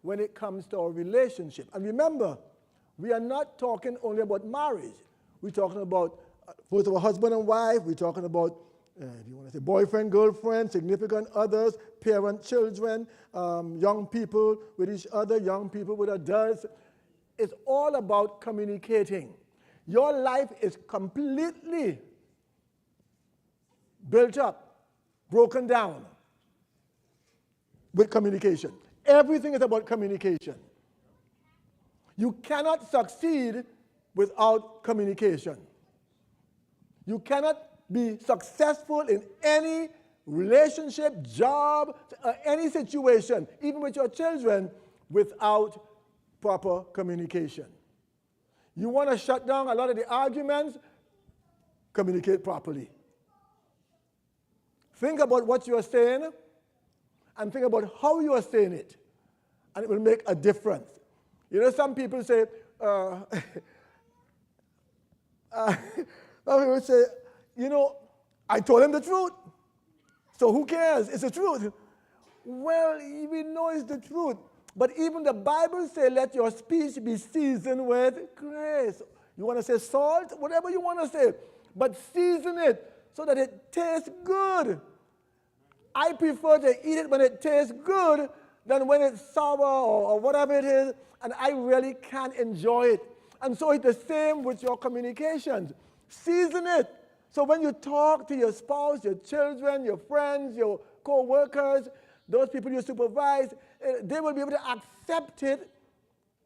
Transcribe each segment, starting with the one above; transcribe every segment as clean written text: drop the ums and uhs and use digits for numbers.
when it comes to our relationship. And remember, we are not talking only about marriage. We're talking about, first of all, husband and wife. We're talking about, if you want to say boyfriend, girlfriend, significant others, parent, children, young people with each other, young people with adults. It's all about communicating. Your life is completely built up, broken down with communication. Everything is about communication. You cannot succeed without communication. You cannot be successful in any relationship, job, any situation, even with your children, without proper communication. You want to shut down a lot of the arguments? Communicate properly. Think about what you are saying and think about how you are saying it, and it will make a difference. You know, some people say, some people say, you know, I told him the truth, so who cares? It's the truth. Well, we know it's the truth, but even the Bible says, let your speech be seasoned with grace. You want to say salt? Whatever you want to say, but season it so that it tastes good. I prefer to eat it when it tastes good than when it's sour or whatever it is, and I really can't enjoy it. And so it's the same with your communications. Season it. So when you talk to your spouse, your children, your friends, your co-workers, those people you supervise, they will be able to accept it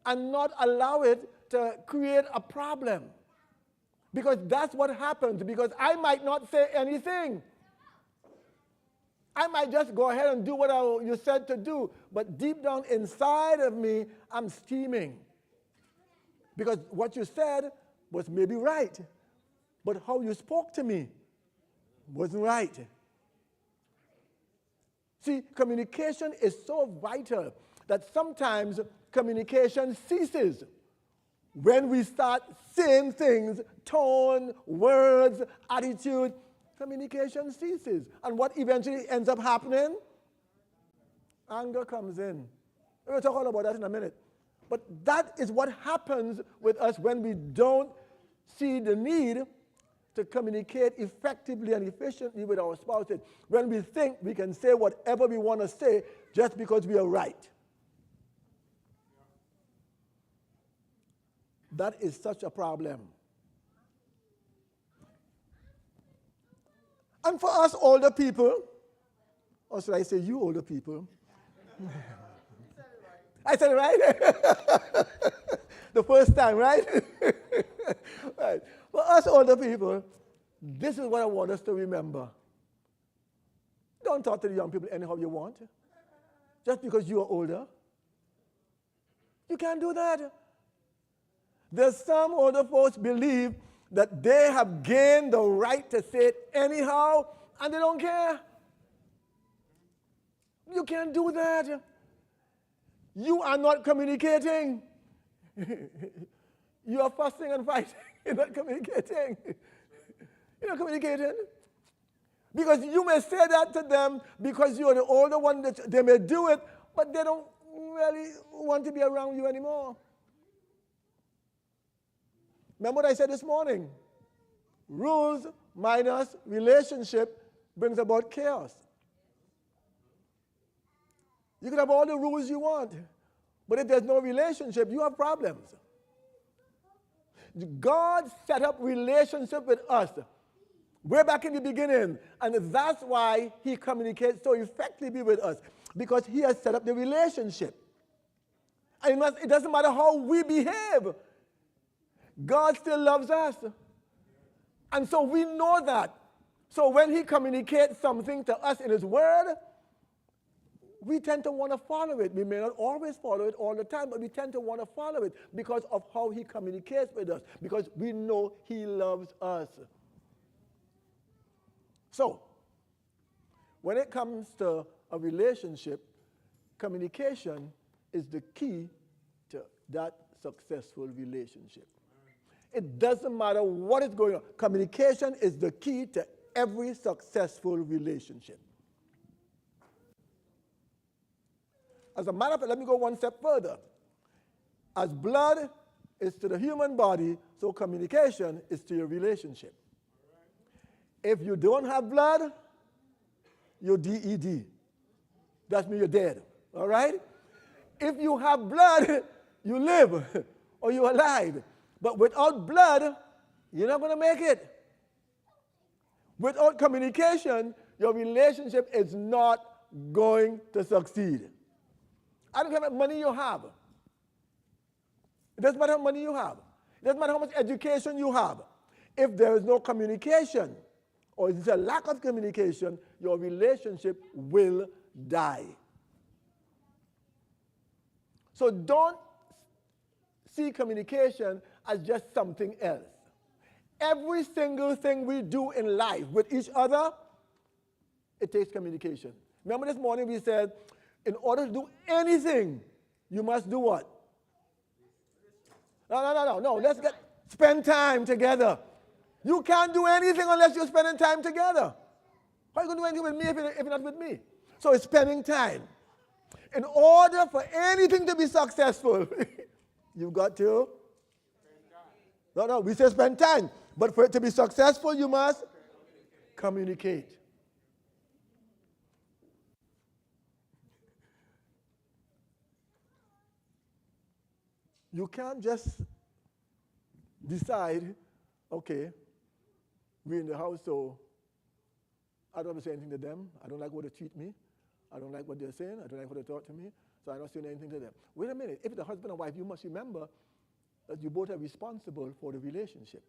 and not allow it to create a problem. Because that's what happens, because I might not say anything. I might just go ahead and do what you said to do, but deep down inside of me, I'm steaming. Because what you said was maybe right, but how you spoke to me wasn't right. See, communication is so vital that sometimes communication ceases when we start saying things, tone, words, attitude. Communication ceases. And what eventually ends up happening? Anger comes in. We'll talk all about that in a minute. But that is what happens with us when we don't see the need to communicate effectively and efficiently with our spouses. When we think we can say whatever we want to say just because we are right. That is such a problem. And for us older people, or should I say you older people? I said it right? The first time, right? Right. For us older people, this is what I want us to remember. Don't talk to the young people anyhow you want. Just because you are older. You can't do that. There's some older folks believe that they have gained the right to say it anyhow, and they don't care. You can't do that. You are not communicating. You are fussing and fighting. You're not communicating. You're not communicating. Because you may say that to them because you're the older one, that they may do it, but they don't really want to be around you anymore. Remember what I said this morning? Rules minus relationship brings about chaos. You can have all the rules you want, but if there's no relationship, you have problems. God set up relationship with us way back in the beginning, and that's why he communicates so effectively with us, because he has set up the relationship. And it doesn't matter how we behave. God still loves us. And so we know that. So when he communicates something to us in his word, we tend to want to follow it. We may not always follow it all the time, but we tend to want to follow it because of how he communicates with us, because we know he loves us. So, when it comes to a relationship, communication is the key to that successful relationship. It doesn't matter what is going on. Communication is the key to every successful relationship. As a matter of fact, let me go one step further. As blood is to the human body, so communication is to your relationship. If you don't have blood, you're DED. That means you're dead. All right? If you have blood, you live or you're alive. But without blood, you're not going to make it. Without communication, your relationship is not going to succeed. I don't care how much money you have. It doesn't matter how much money you have. It doesn't matter how much education you have. If there is no communication, or it's a lack of communication, your relationship will die. So don't see communication as just something else. Every single thing we do in life with each other, it takes communication. Remember this morning we said, in order to do anything, you must do what? No. Let's spend time together. You can't do anything unless you're spending time together. How are you going to do anything with me if you're not with me? So it's spending time. In order for anything to be successful, you've got to. No, we say spend time. But for it to be successful, you must communicate. You can't just decide, okay, we're in the house, so I don't have to say anything to them. I don't like what they treat me. I don't like what they're saying. I don't like what they talk to me. So I'm not saying anything to them. Wait a minute. If it's a husband and wife, you must remember that you both are responsible for the relationship.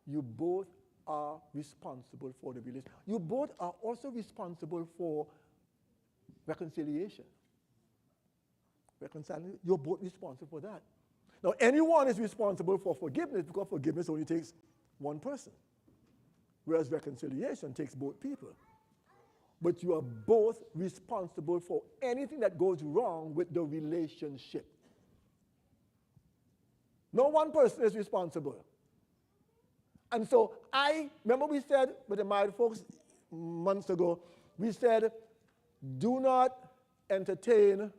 You both are responsible for the relationship. You both are also responsible for reconciliation. Reconciling, you're both responsible for that. Now, anyone is responsible for forgiveness because forgiveness only takes one person, whereas reconciliation takes both people. But you are both responsible for anything that goes wrong with the relationship. No one person is responsible. And so remember we said with the married folks months ago, we said, do not entertain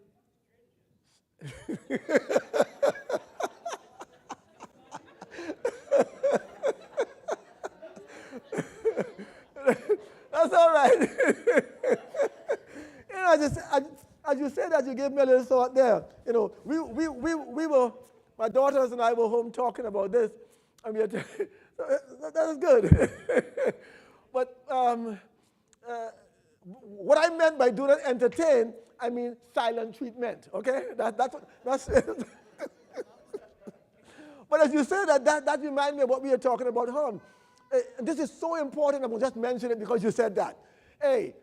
That's all right. As you said that, you gave me a little thought there. We were, my daughters and I were home talking about this. I mean, that is good. But what I meant by do not entertain, I mean silent treatment, okay? That's it. But as you say that reminds me of what we were talking about home. This is so important, I'm going to just mention it because you said that. Hey,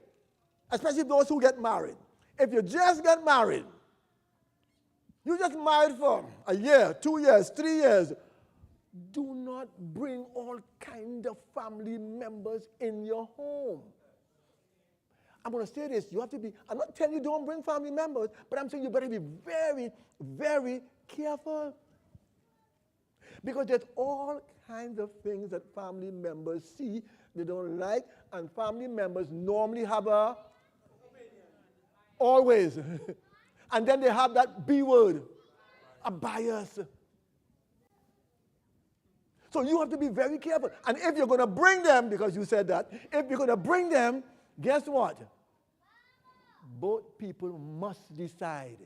especially those who get married. If you just get married, you just married for a year, 2 years, 3 years, do not bring all kind of family members in your home. I'm going to say this, you have to be, I'm not telling you don't bring family members, but I'm saying you better be very, very careful. Because there's all kinds of things that family members see they don't like, and family members normally have a opinion. Always. And then they have that B word, a bias. So you have to be very careful. And if you're going to bring them, because you said that, if you're going to bring them, guess what? Both people must decide.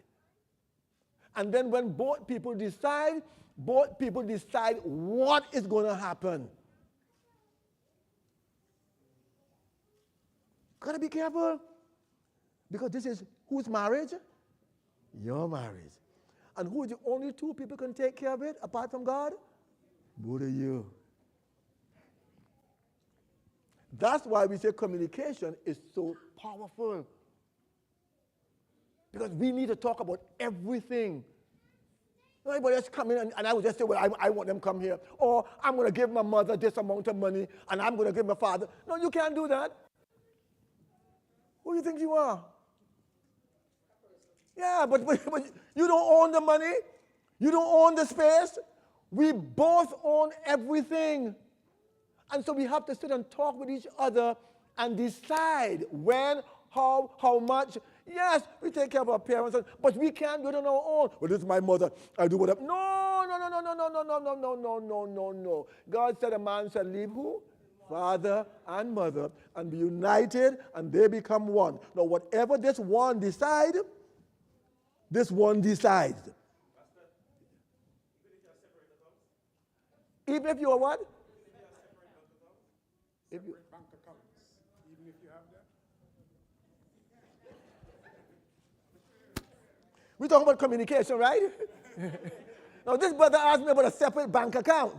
And then when both people decide what is going to happen. Got to be careful. Because this is whose marriage? Your marriage. And who is the only two people can take care of it apart from God? Both of you. That's why we say communication is so powerful. Because we need to talk about everything. Anybody else come in and I would just say, well, I want them to come here. Or I'm going to give my mother this amount of money and I'm going to give my father. No, you can't do that. Who do you think you are? Yeah, but you don't own the money. You don't own the space. We both own everything. And so we have to sit and talk with each other and decide when, how much. Yes, we take care of our parents, but we can't do it on our own. Well, this is my mother. I do whatever. No, no, no, no, no, no, no, no, no, no, no, no, no, no. God said a man shall leave who? Father and mother, and be united, and they become one. Now, whatever this one decides, this one decides. Even if you are what? If you, Bank accounts, even if you have them. we're talking about communication, right? Now, this brother asked me about a separate bank account.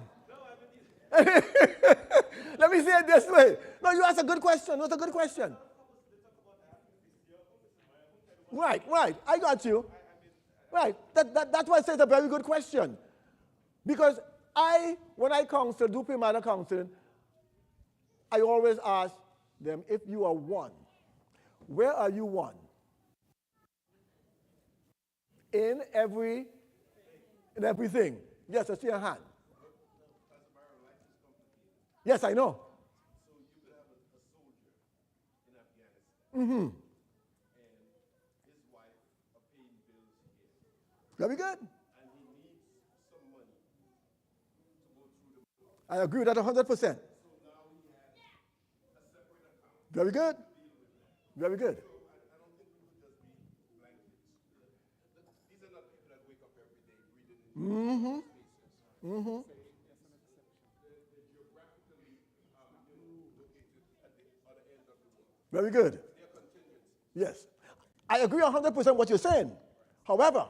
Let me say it this way. No, you asked a good question. That's a good question. Right, right. I got you. Right. That's why I say it's a very good question. Because when I counsel, do premarital counseling, I always ask them, if you are one, where are you one? In everything. Yes, I see your hand. Yes, I know. So you could have a soldier in Afghanistan. And his wife are paying bills here. Very good. And he needs some money to go through the. I agree with that 100%. So now he has a separate account. Very good. To deal with that. Very good. So I don't think we would just be blankets. These are not people that wake up every day breathing in spaces. Mm-hmm. They're geographically located at the other end of the world. Very good. They're contingencies. Yes. I agree 100% what you're saying. However,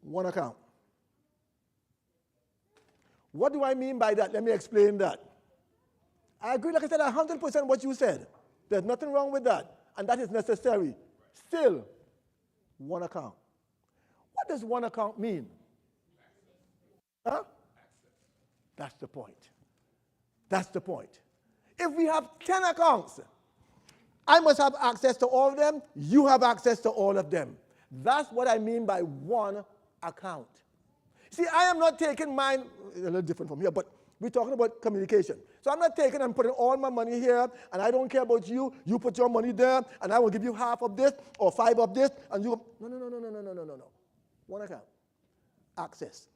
one account. What do I mean by that? Let me explain that. I agree, like I said, 100% what you said. There's nothing wrong with that. And that is necessary. Still, one account. What does one account mean? Huh? That's the point. That's the point. If we have 10 accounts, I must have access to all of them. You have access to all of them. That's what I mean by one account. See, I am not taking mine, a little different from here, but we're talking about communication. So I'm not taking and putting all my money here, and I don't care about you. You put your money there, and I will give you half of this or 5 of this, and you. No, no, no, no, no, no, no, no, no, no. One account. Access.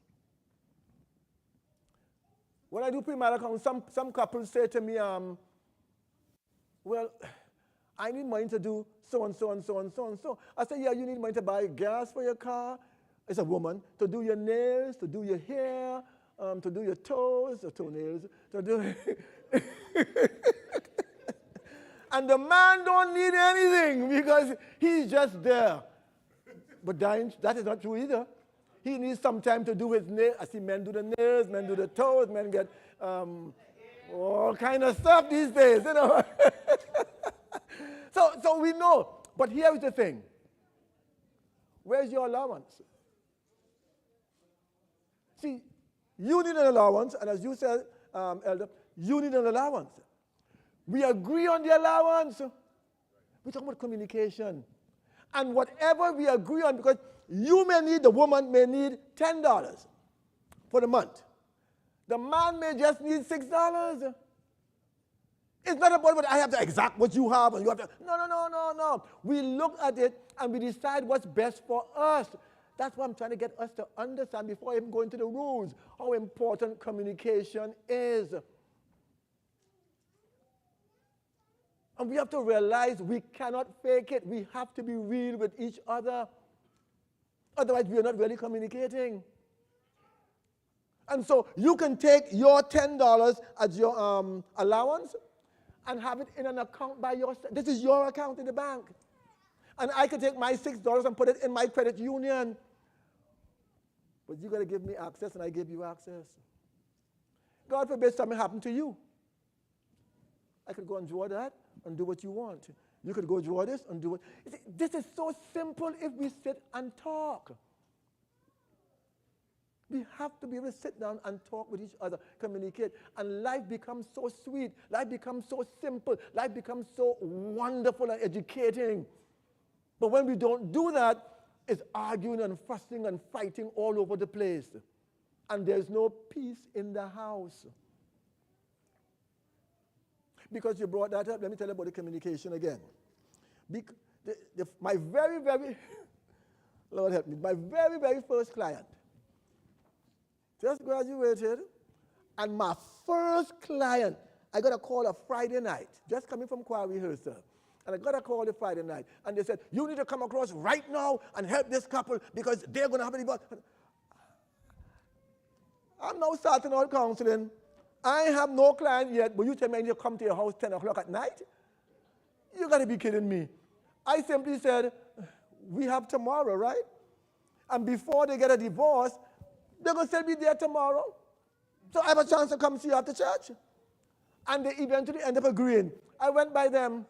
When I do premarital account, some couples say to me, well, I need money to do so and so and so and so and so. I say, yeah, you need money to buy gas for your car. It's a woman. To do your nails, to do your hair, to do your toes, or toenails, to do. And the man don't need anything because he's just there. But that is not true either. He needs some time to do his nails. I see men do the nails, men do the toes, men get all kind of stuff these days, you know. So we know. But here's the thing. Where's your allowance? See, you need an allowance, and as you said, Elder, you need an allowance. We agree on the allowance. We're talking about communication. And whatever we agree on, because the woman may need $10 for the month. The man may just need $6. It's not about what I have to exact what you have and you have to. No, no, no, no, no. We look at it and we decide what's best for us. That's what I'm trying to get us to understand before I even go into the rules, how important communication is. And we have to realize we cannot fake it. We have to be real with each other. Otherwise, we are not really communicating. And so you can take your $10 as your allowance and have it in an account by yourself. This is your account in the bank. And I can take my $6 and put it in my credit union. But you got to give me access, and I give you access. God forbid something happened to you. I could go and draw that and do what you want. You could go draw this and do it. This is so simple if we sit and talk. We have to be able to sit down and talk with each other, communicate, and life becomes so sweet. Life becomes so simple. Life becomes so wonderful and educating. But when we don't do that, it's arguing and fussing and fighting all over the place. And there's no peace in the house. Because you brought that up, let me tell you about the communication again. My very, very, Lord help me, my very, very first client just graduated, and my first client, I got a call a Friday night, just coming from choir rehearsal. And I got a call the Friday night, and they said, you need to come across right now and help this couple because they're going to have a divorce. I'm now starting out counseling. I have no client yet, but you tell me I need to come to your house 10 o'clock at night? You got to be kidding me. I simply said, we have tomorrow, right? And before they get a divorce, they're going to still be there tomorrow. So I have a chance to come see you after church. And they eventually end up agreeing. I went by them.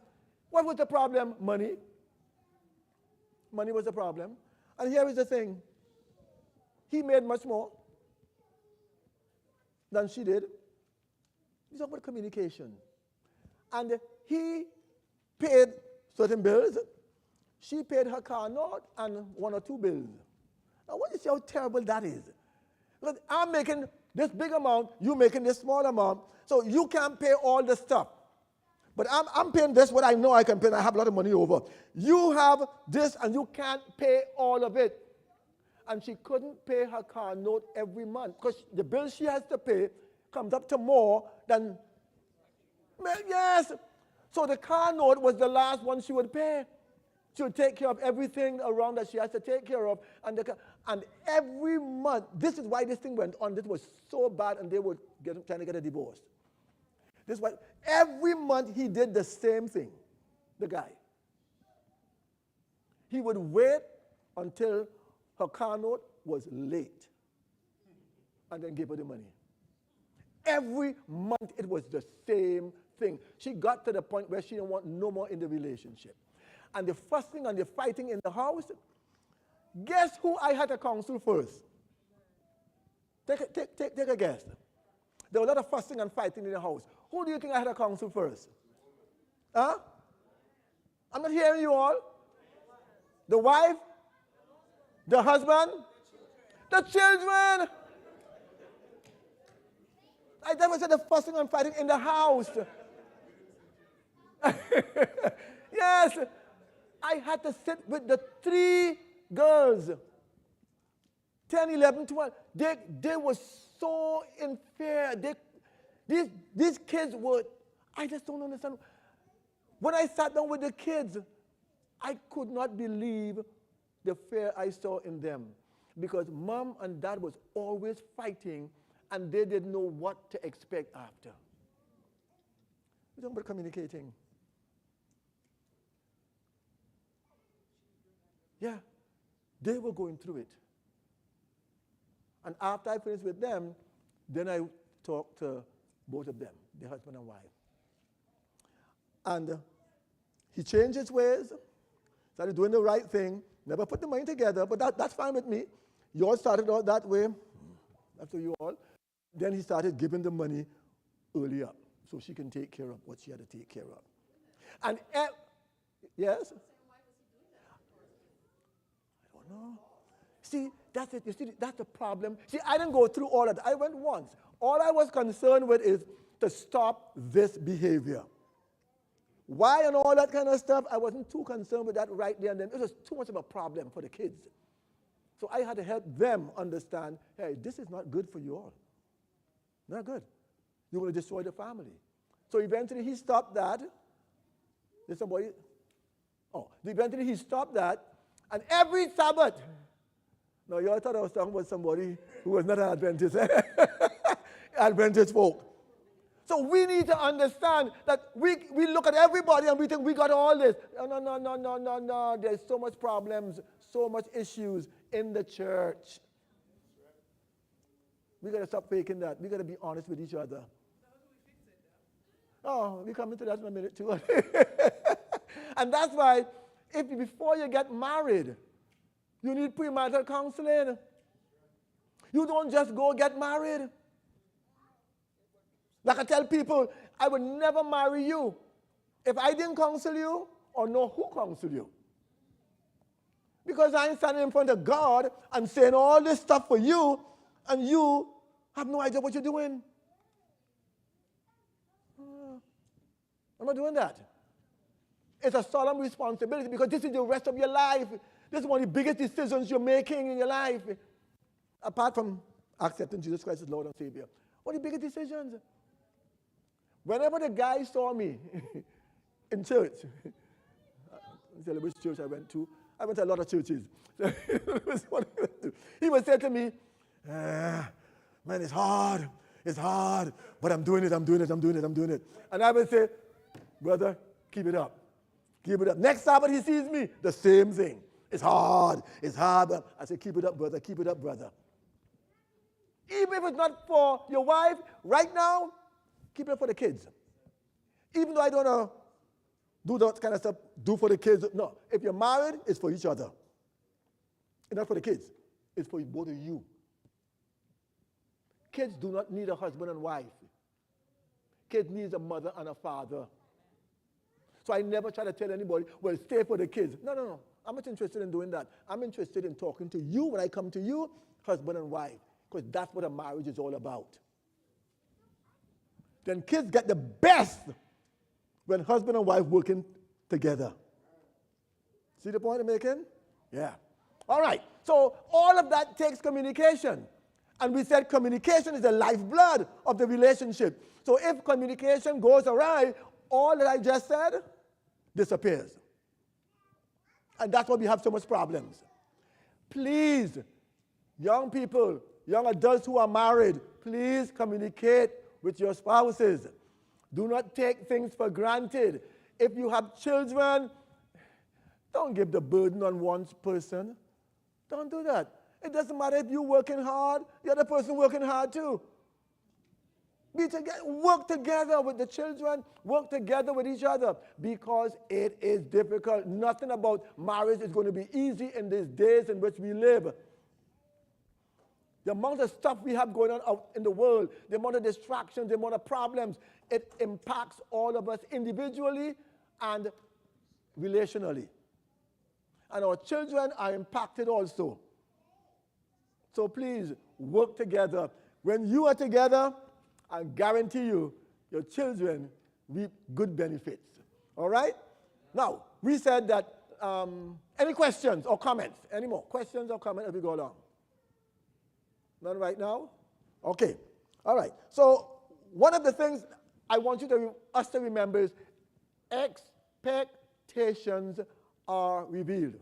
What was the problem? Money. Money was the problem. And here is the thing. He made much more than she did. It's about communication. And he paid certain bills. She paid her car note and one or two bills. Now, what you see how terrible that is? Because I'm making this big amount, you making this small amount, so you can't pay all the stuff. But I'm paying this, what I know I can pay, and I have a lot of money over. You have this, and you can't pay all of it. And she couldn't pay her car note every month, because the bill she has to pay comes up to more than, yes. So the car note was the last one she would pay. She would take care of everything around that she has to take care of. And every month, this is why this thing went on. This was so bad, and they were trying to get a divorce. This is why every month he did the same thing, the guy. He would wait until her car note was late and then give her the money. Every month it was the same thing. She got to the point where she didn't want no more in the relationship. And the fussing and the fighting in the house, guess who I had to counsel first? Take a guess. There was a lot of fussing and fighting in the house. Who do you think I had to counsel first? Huh? I'm not hearing you all. The wife? The husband? The children? I never said the fussing and fighting in the house. Yes. I had to sit with the three girls. 10, 11, 12. They were so unfair. These kids were, I just don't understand. When I sat down with the kids, I could not believe the fear I saw in them. Because mom and dad was always fighting, and they didn't know what to expect after. We're talking about communicating. Yeah, they were going through it. And after I finished with them, then I talked to both of them, the husband and wife. And he changed his ways, started doing the right thing, never put the money together, but that's fine with me. You all started out that way, after you all. Then he started giving the money early up, so she can take care of what she had to take care of. And, yes? No. See, that's it. You see, that's the problem. See, I didn't go through all of that. I went once. All I was concerned with is to stop this behavior. Why and all that kind of stuff, I wasn't too concerned with that right there and then. It was too much of a problem for the kids. So I had to help them understand, hey, this is not good for you all. Not good. You're going to destroy the family. So eventually he stopped that. There's somebody. Eventually he stopped that. And every Sabbath, now you all thought I was talking about somebody who was not an Adventist, Adventist folk. So we need to understand that we look at everybody and we think we got all this. No. There's so much problems, so much issues in the church. We got to stop faking that. We got to be honest with each other. Oh, we come into that in a minute too. And that's why, before you get married, you need premarital counseling. You don't just go get married. Like I tell people, I would never marry you if I didn't counsel you or know who counseled you. Because I'm standing in front of God and saying all this stuff for you, and you have no idea what you're doing. I'm not doing that. It's a solemn responsibility because this is the rest of your life. This is one of the biggest decisions you're making in your life. Apart from accepting Jesus Christ as Lord and Savior. What are the biggest decisions? Whenever the guy saw me in church, tell you which church I went to. I went to a lot of churches. He would say to me, man, it's hard, but I'm doing it. And I would say, brother, keep it up. Next Sabbath he sees me, the same thing. It's hard. I say, keep it up, brother. Even if it's not for your wife, right now, keep it for the kids. Even though I don't know, do that kind of stuff, do for the kids. No, if you're married, it's for each other. It's not for the kids. It's for both of you. Kids do not need a husband and wife. Kids need a mother and a father. So I never try to tell anybody, well, stay for the kids. No. I'm not interested in doing that. I'm interested in talking to you when I come to you, husband and wife, because that's what a marriage is all about. Then kids get the best when husband and wife working together. See the point I'm making? Yeah. All right. So all of that takes communication. And we said communication is the lifeblood of the relationship. So if communication goes awry, all that I just said disappears. And that's why we have so much problems. Please, young people, young adults who are married, please communicate with your spouses. Do not take things for granted. If you have children, don't give the burden on one person. Don't do that. It doesn't matter if you're working hard, the other person working hard too. Work together with the children, work together with each other, because it is difficult. Nothing about marriage is going to be easy in these days in which we live. The amount of stuff we have going on out in the world, the amount of distractions, the amount of problems, it impacts all of us individually and relationally. And our children are impacted also. So please, work together. When you are together, I guarantee you, your children reap good benefits. All right? Now, we said that, any questions or comments? Any more questions or comments as we go along? None right now? Okay. All right. So one of the things I want us to remember is expectations are revealed.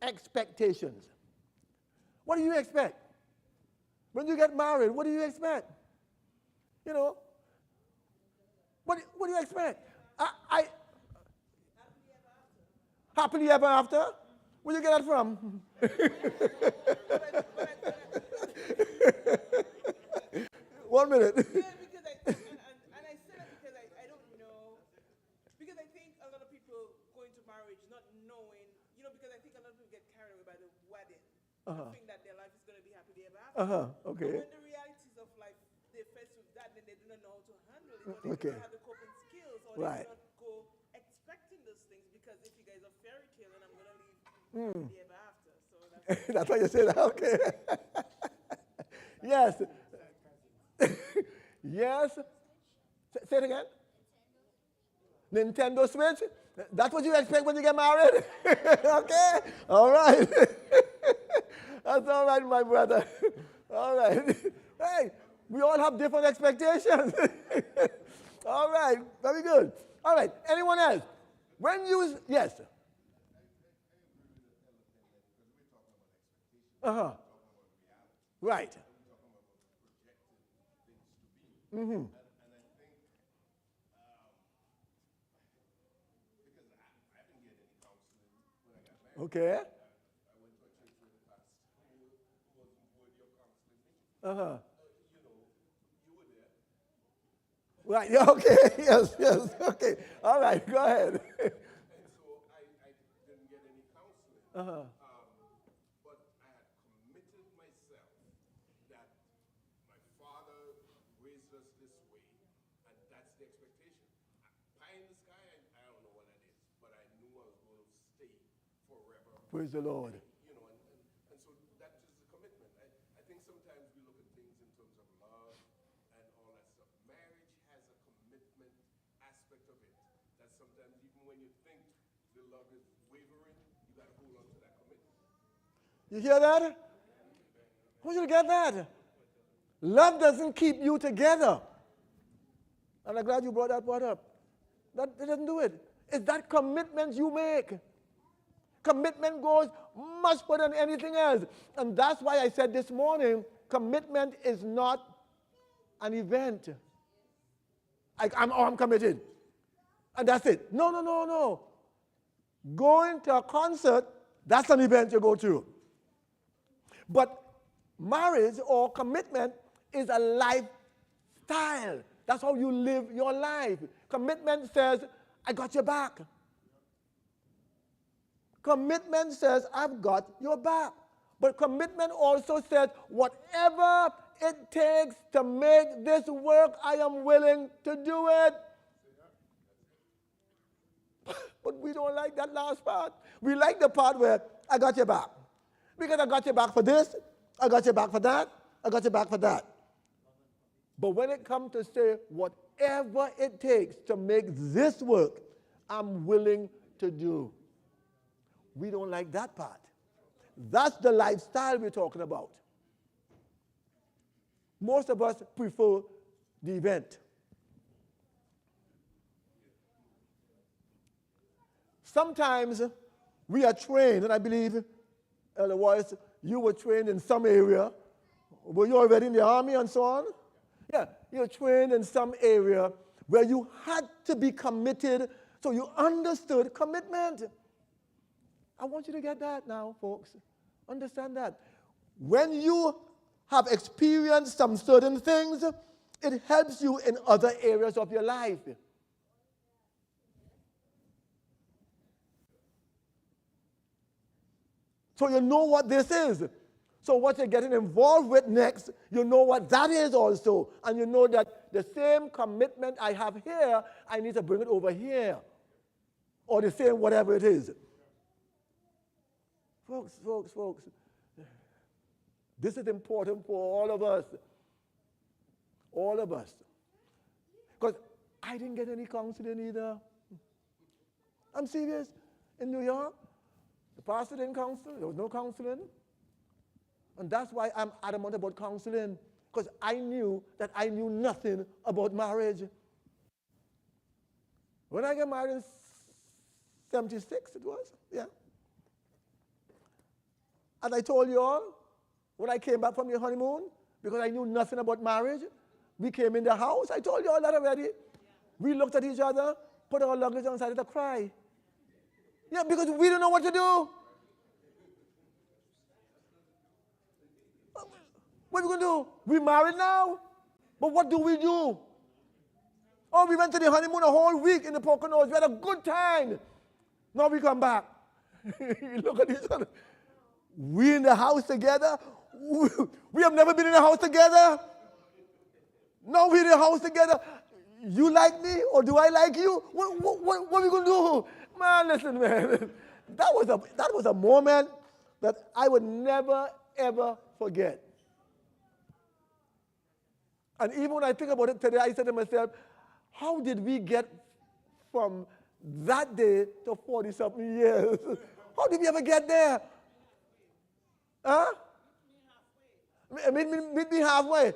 Expectations. What do you expect? When you get married, what do you expect? You know, what do you expect? Happily ever after? Where you get that from? One minute. Yeah, because and I say that because I don't know, because I think a lot of people go into marriage not knowing, because I think a lot of people get carried away by the wedding, think that their life is going to be happily ever after. Okay. But when the realities of life, they face with that, then they do not know how to handle it, or they Okay. don't have the coping skills, or Right. they do not go expecting those things, because if you guys are fairy tale, then I'm going to leave happily ever after. So that's That's why you say that? Okay. Yes. Yes. Say it again. Nintendo Switch? That's what you expect when you get married? Okay? All right. That's all right, my brother. All right. Hey, we all have different expectations. All right. Very good. All right. Anyone else? Yes. Right. And I think, because I didn't get any counseling when I got married. Okay. I went to a church where the pastor who wasn't worthy of counseling me. You were there. Right. Yeah, okay. Yes. Okay. All right. Go ahead. And so I didn't get any counseling. But I had committed myself that my father raised us this way, and that's the expectation. Pie in the sky, I don't know what that is, but I knew I was going to stay forever. Praise the Lord. And so that is the commitment. I think sometimes we look at things in terms of love and all that stuff. Marriage has a commitment aspect of it that sometimes even when love is wavering, you got to hold on to that commitment. You hear that? I want you to get that. Love doesn't keep you together. And I'm glad you brought that part up. That it doesn't do it. It's that commitment you make. Commitment goes much further than anything else. And that's why I said this morning, commitment is not an event. I'm committed. And that's it. No, no, no, no. Going to a concert, that's an event you go to. But marriage or commitment is a lifestyle. That's how you live your life. Commitment says, I got your back. Commitment says, I've got your back. But commitment also says, whatever it takes to make this work, I am willing to do it. But we don't like that last part. We like the part where I got your back. Because I got your back for this, I got your back for that, I got your back for that. But when it comes to say, whatever it takes to make this work, I'm willing to do. We don't like that part. That's the lifestyle we're talking about. Most of us prefer the event. Sometimes we are trained, and I believe, Elder Wallace, you were trained in some area. Were you already in the army and so on? Yeah, you were trained in some area where you had to be committed, so you understood commitment. I want you to get that now, folks. Understand that. When you have experienced some certain things, it helps you in other areas of your life. So you know what this is. So what you're getting involved with next, you know what that is also. And you know that the same commitment I have here, I need to bring it over here. Or the same whatever it is. Folks, this is important for all of us. All of us. Because I didn't get any counseling either. I'm serious. In New York, the pastor didn't counsel. There was no counseling. And that's why I'm adamant about counseling. Because I knew that I knew nothing about marriage. When I got married in 76, it was, yeah. As I told you all, when I came back from the honeymoon, because I knew nothing about marriage, we came in the house. I told you all that already. Yeah. We looked at each other, put our luggage on, started to cry. Yeah, because we didn't know what to do. What are we going to do? We married now, but what do we do? Oh, we went to the honeymoon a whole week in the Poconos. We had a good time. Now we come back. You look at each other. We in the house together? We have never been in the house together? No, we're in the house together. You like me or do I like you? What are we going to do? Man, listen, man. That was a moment that I would never, ever forget. And even when I think about it today, I said to myself, how did we get from that day to 40-something years? How did we ever get there? Huh? Meet me halfway.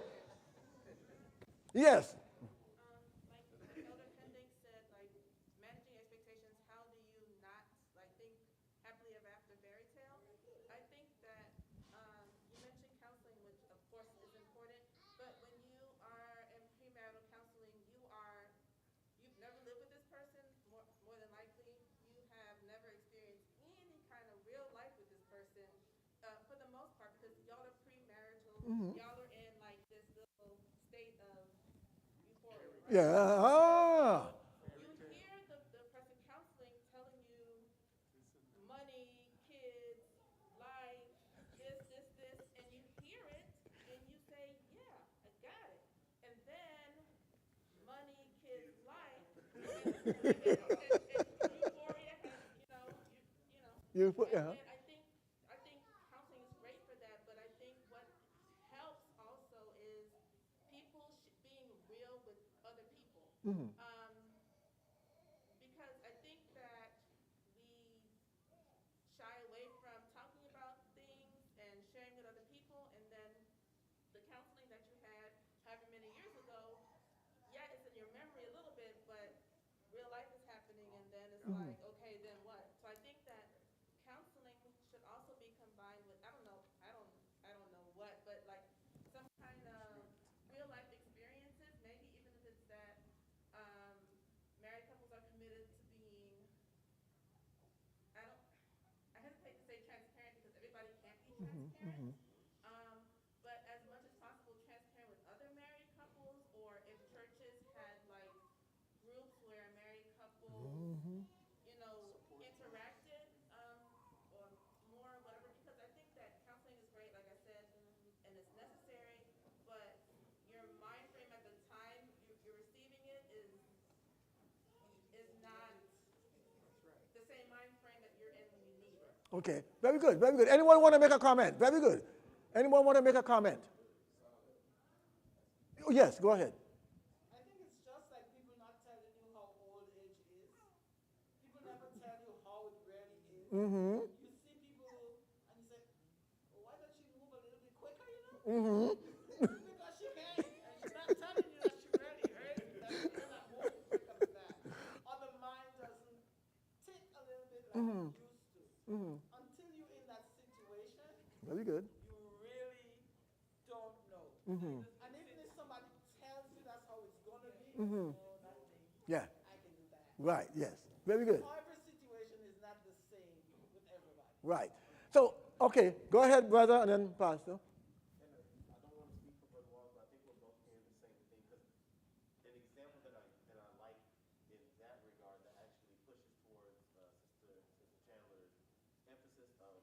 Yes. Like Elder Pending said, like managing expectations, how do you not think happily ever after fairy tale? I think that you mentioned counseling, which of course is important, but when you are in premarital counseling, you've never lived with this person, more than likely, you have never experienced any kind of real life with this person, for the most part, because y'all are premarital, y'all are in like this little state of euphoria, right? Yeah. You hear the person counseling telling you money, kids, life, this, and you hear it and you say, yeah, I got it. And then money, kids, life, and euphoria has, Yeah. and I think counseling is great for that, but I think what helps also is people being real with other people. Mm-hmm. Because I think that we Okay, very good, very good. Anyone want to make a comment? Very good. Anyone want to make a comment? Oh, yes, go ahead. I think it's just like people not telling you how old age is. People never tell you how it really is. Mm-hmm. You see people and you say, well, why don't she move a little bit quicker, you know? Mm-hmm. Because she can't. And she's not telling you that she really hurt, that you're not moving quicker than that. Or the mind doesn't tick a little bit like it used to. Until you're in that situation, Very good. you really don't know. Mm-hmm. And even if somebody tells you that's how it's going to be, oh, nothing. Yeah, I can do that. right, yes. Very good. Every situation is not the same with everybody. Right. So, okay, go ahead, brother, and then pastor. I don't want to speak for Brother Walls, but I think we're both hearing the same thing because an example that I like in that regard that actually pushes towards Sister Chandler's emphasis of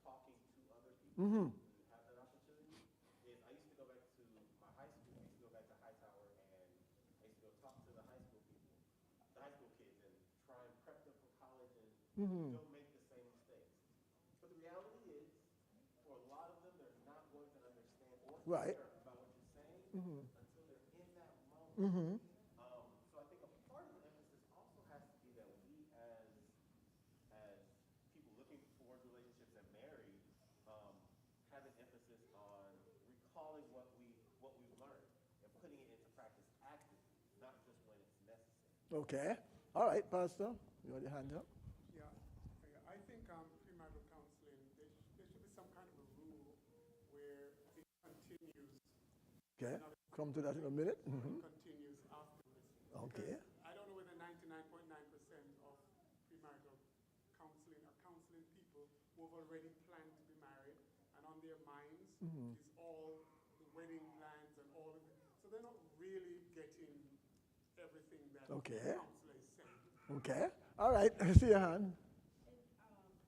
talking to other people Mm-hmm. when you have that opportunity is I used to go back to my high school. I used to go back to Hightower and I used to go talk to the high school people, the high school kids, and try and prep them for college and don't make the same mistakes. But the reality is, for a lot of them, they're not going to understand or Right. care about what you're saying until they're in that moment. Mm-hmm. So I think a part of the emphasis also has to be that we, as people looking towards relationships and married, have an emphasis on recalling what we've learned and putting it into practice actively, not just when it's necessary. Okay. All right, pastor. You want your hand up? Yeah, I think premarital counseling, there should be some kind of a rule where it continues. Okay. Come to that in a minute. Mm-hmm. Continues afterwards. Okay. Because I don't know whether 99.9% of premarital counseling are counseling people who have already planned to be married, and on their minds is all the wedding plans and all of it. So they're not really getting everything that Okay. the counselor is saying. Okay. All right. I see your hand. And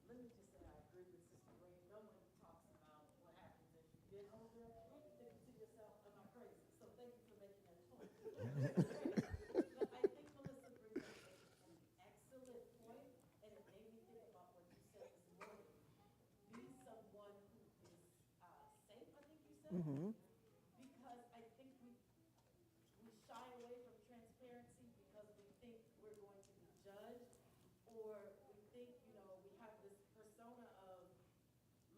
let me just say, I agree with Sister Green. No one talks about what happens as you get older. You think to yourself, am I crazy? So thank you for making that point. But I think Melissa brings up an excellent point, and it made me think about what you said this morning. Be someone who is safe, I think you said. Mm-hmm. Because I think we shy away from transparency because we think we're going to be judged, or we think, we have this persona of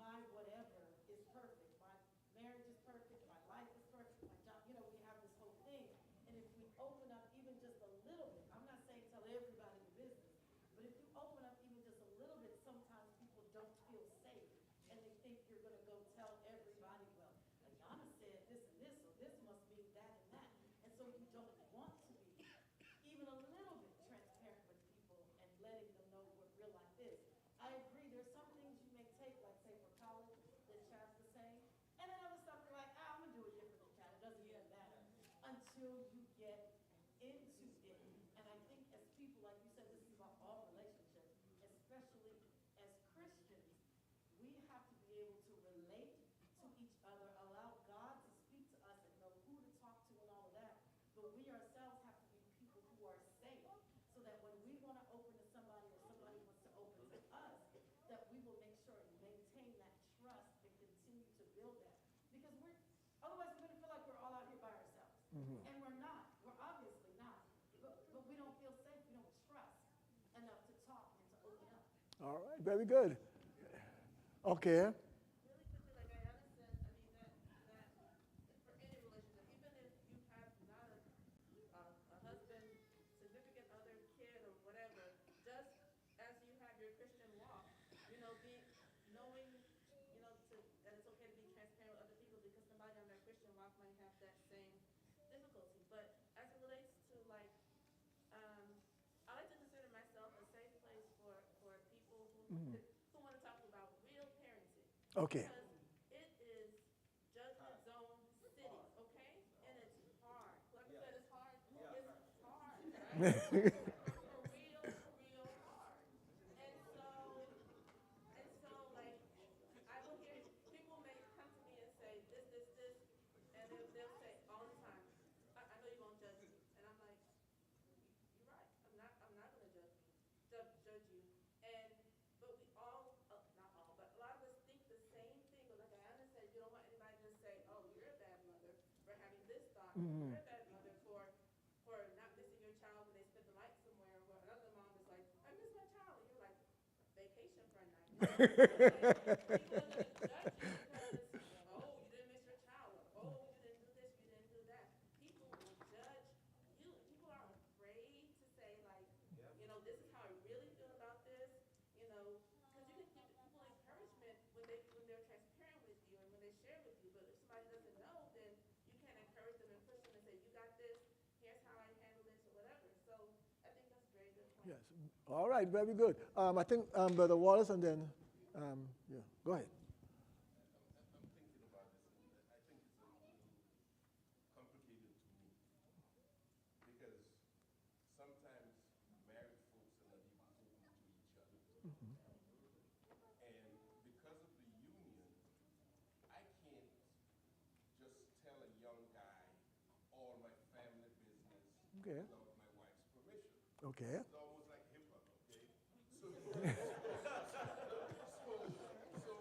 my whatever is perfect, my marriage is perfect, my life is perfect, my job, we have this whole thing. And if we open up even just a little bit, I'm not saying tell everybody your business, but if you open up even just a little bit, sometimes people don't feel safe, and they think you're going to go tell everybody, well, Ayana said this and this, so this must mean that and that. And so you don't want to be even a little bit transparent with people and letting them know what real life is. I agree, there's some things you may take, like say for college, that Chad's the same, and then other stuff you're like, I'm gonna do it different than Chad, it doesn't even matter, until you get into it. And I think as people, like you said, this is about all relationships, especially as Christians, we have to be able to relate to each other, allow God to speak to us and know who to talk to and all of that. But we ourselves have to be people who are safe, so that when we want to open to somebody or somebody wants to open to us, that we will make sure and maintain that trust and continue to build that. Because otherwise we're going to feel like we're all out here by ourselves. And we're not. We're obviously not. But we don't feel safe. We don't trust enough to talk and to open up. All right. Very good. Okay. Really quickly, like Ayana said, I mean that for any relationship, even if you have not a husband, significant other, kid, or whatever, just as you have your Christian walk, be knowing, that it's okay to be transparent with other people because somebody on their Christian walk might have that same difficulty. But as it relates to I like to consider myself a safe place for people who want to talk about real parenting. Okay. Because it is judgment zone city, okay? And it's hard. Whoever said it's hard, it's hard, right? For real hard. And so, like, I will hear people may come to me and say this, and they'll say all the time, I know you won't judge me. And I'm like, you're right. I'm not gonna judge you. And but we all, not heard that, mother, for not missing your child when they spent the night somewhere. Or another mom is like, I miss my child. And you're like, vacation for a night. People are going to judge you because, oh, you didn't miss your child. Or, oh, you didn't do this, you didn't do that. People will judge you. And people are afraid to say, like, this is how I really feel about this. Because you can give people encouragement when they're transparent with you and when they share with you. But if somebody doesn't know, then you can't encourage them and push them and say, you got this, here's how I handle this, or whatever. So I think that's a very good point. Yes. All right, very good. I think Brother Wallace and then, yeah, go ahead. I'm thinking about this, and I think it's a little complicated to me because sometimes married folks are not even open to each other. And because of the union, I can't just tell a young guy all my family business Okay. without my wife's permission. Okay. It's almost like HIPAA, okay? So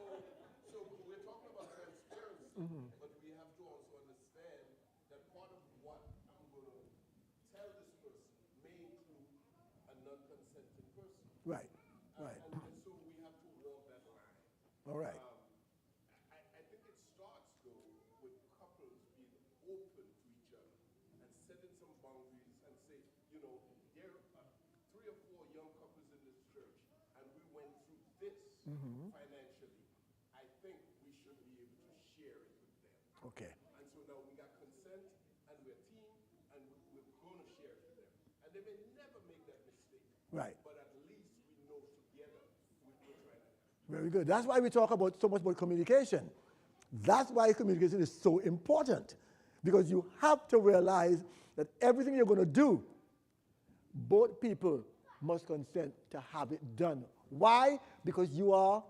we're talking about transparency, but we have to also understand that part of what I'm going to tell this person may include a non-consenting person. Right. Right. And so we have to walk that line. All right. I think it starts, though, with couples being open to each other and setting some boundaries and say, there are 3 or 4 young couples in this church, and we went through this financially. I think we should be able to share it with them. Okay. And so now we got consent, and we're a team, and we're going to share it with them. And they may never make that mistake. Right. But at least we know together we're trying to help. Very good. That's why we talk about so much about communication. That's why communication is so important. Because you have to realize that everything you're going to do, both people must consent to have it done. Why? Because you are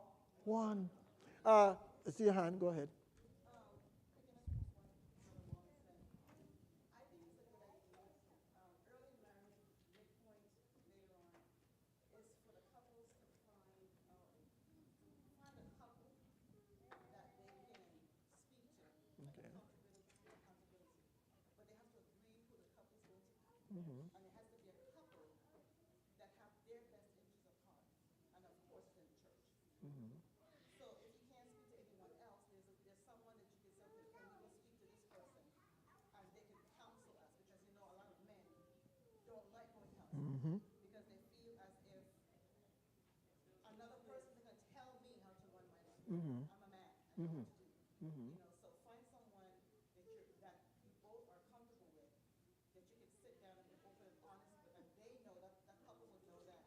one. I see your hand. Go ahead. I think it's a good idea. Early marriage, midpoint, later on, is for the couples to find a couple that they can speak to. Okay. Accountability. But they have to agree who the couple is going to be. And it has to be a couple that have their best interests at heart. And of course, in the church. So if you can't speak to anyone else, there's someone that you can say, okay, can we go speak to this person? And they can counsel us, because a lot of men don't like going counseling because they feel as if another person is going to tell me how to run my life. I'm a man. I know what to do. So find someone that you both are comfortable with, that you can sit down and be open and honest with, and they know that couple would know that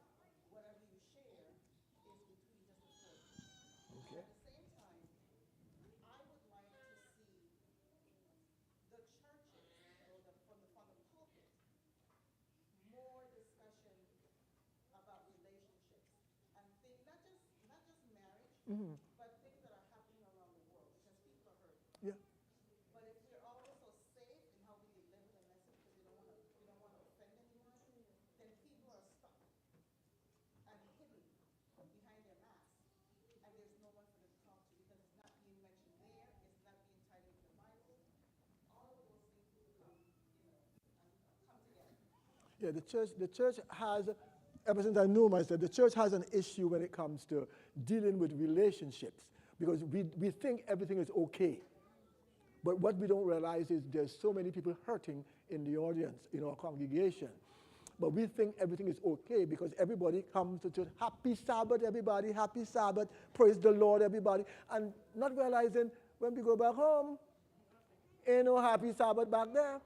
whatever you share is between just the two of you. Okay. At the same time, I would like to see the churches, from the pulpit, more discussion about relationships and things, not just marriage, but things that are happening around the world, because people are hurting. Yeah. But if we're always so safe in how we deliver the message, because we don't want to offend anyone, then people are stuck and hidden behind their mask, and there's no one for them to talk to because it's not being mentioned there, it's not being tied into the Bible. All of those things will come together. Yeah, the church has, ever since I knew myself, the church has an issue when it comes to dealing with relationships, because we think everything is okay. But what we don't realize is there's so many people hurting in the audience, in our congregation. But we think everything is okay because everybody comes to church. Happy Sabbath, everybody. Happy Sabbath. Praise the Lord, everybody. And not realizing when we go back home, ain't no happy Sabbath back there.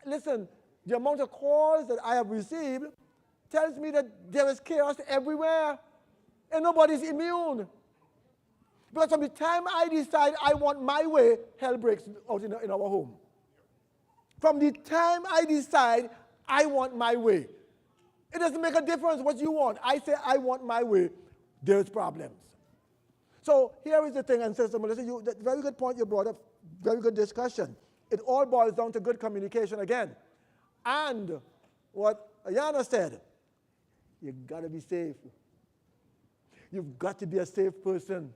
Listen, the amount of calls that I have received tells me that there is chaos everywhere and nobody's immune. Because from the time I decide I want my way, hell breaks out in our home. From the time I decide I want my way, it doesn't make a difference what you want. I say I want my way, there's problems. So here is the thing, and Sister Melissa, very good point you brought up, very good discussion. It all boils down to good communication again. And what Ayana said, you've got to be safe. You've got to be a safe person.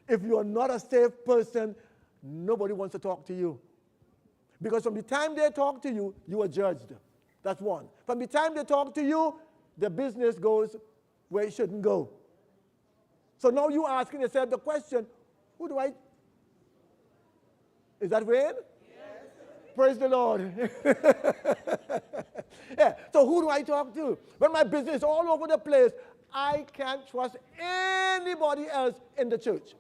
If you are not a safe person, nobody wants to talk to you. Because from the time they talk to you, you are judged. That's one. From the time they talk to you, the business goes where it shouldn't go. So now you're asking yourself the question, who do I? Is that Wayne? Yes. Praise the Lord. Yeah. So who do I talk to? When my business is all over the place, I can't trust anybody else in the church.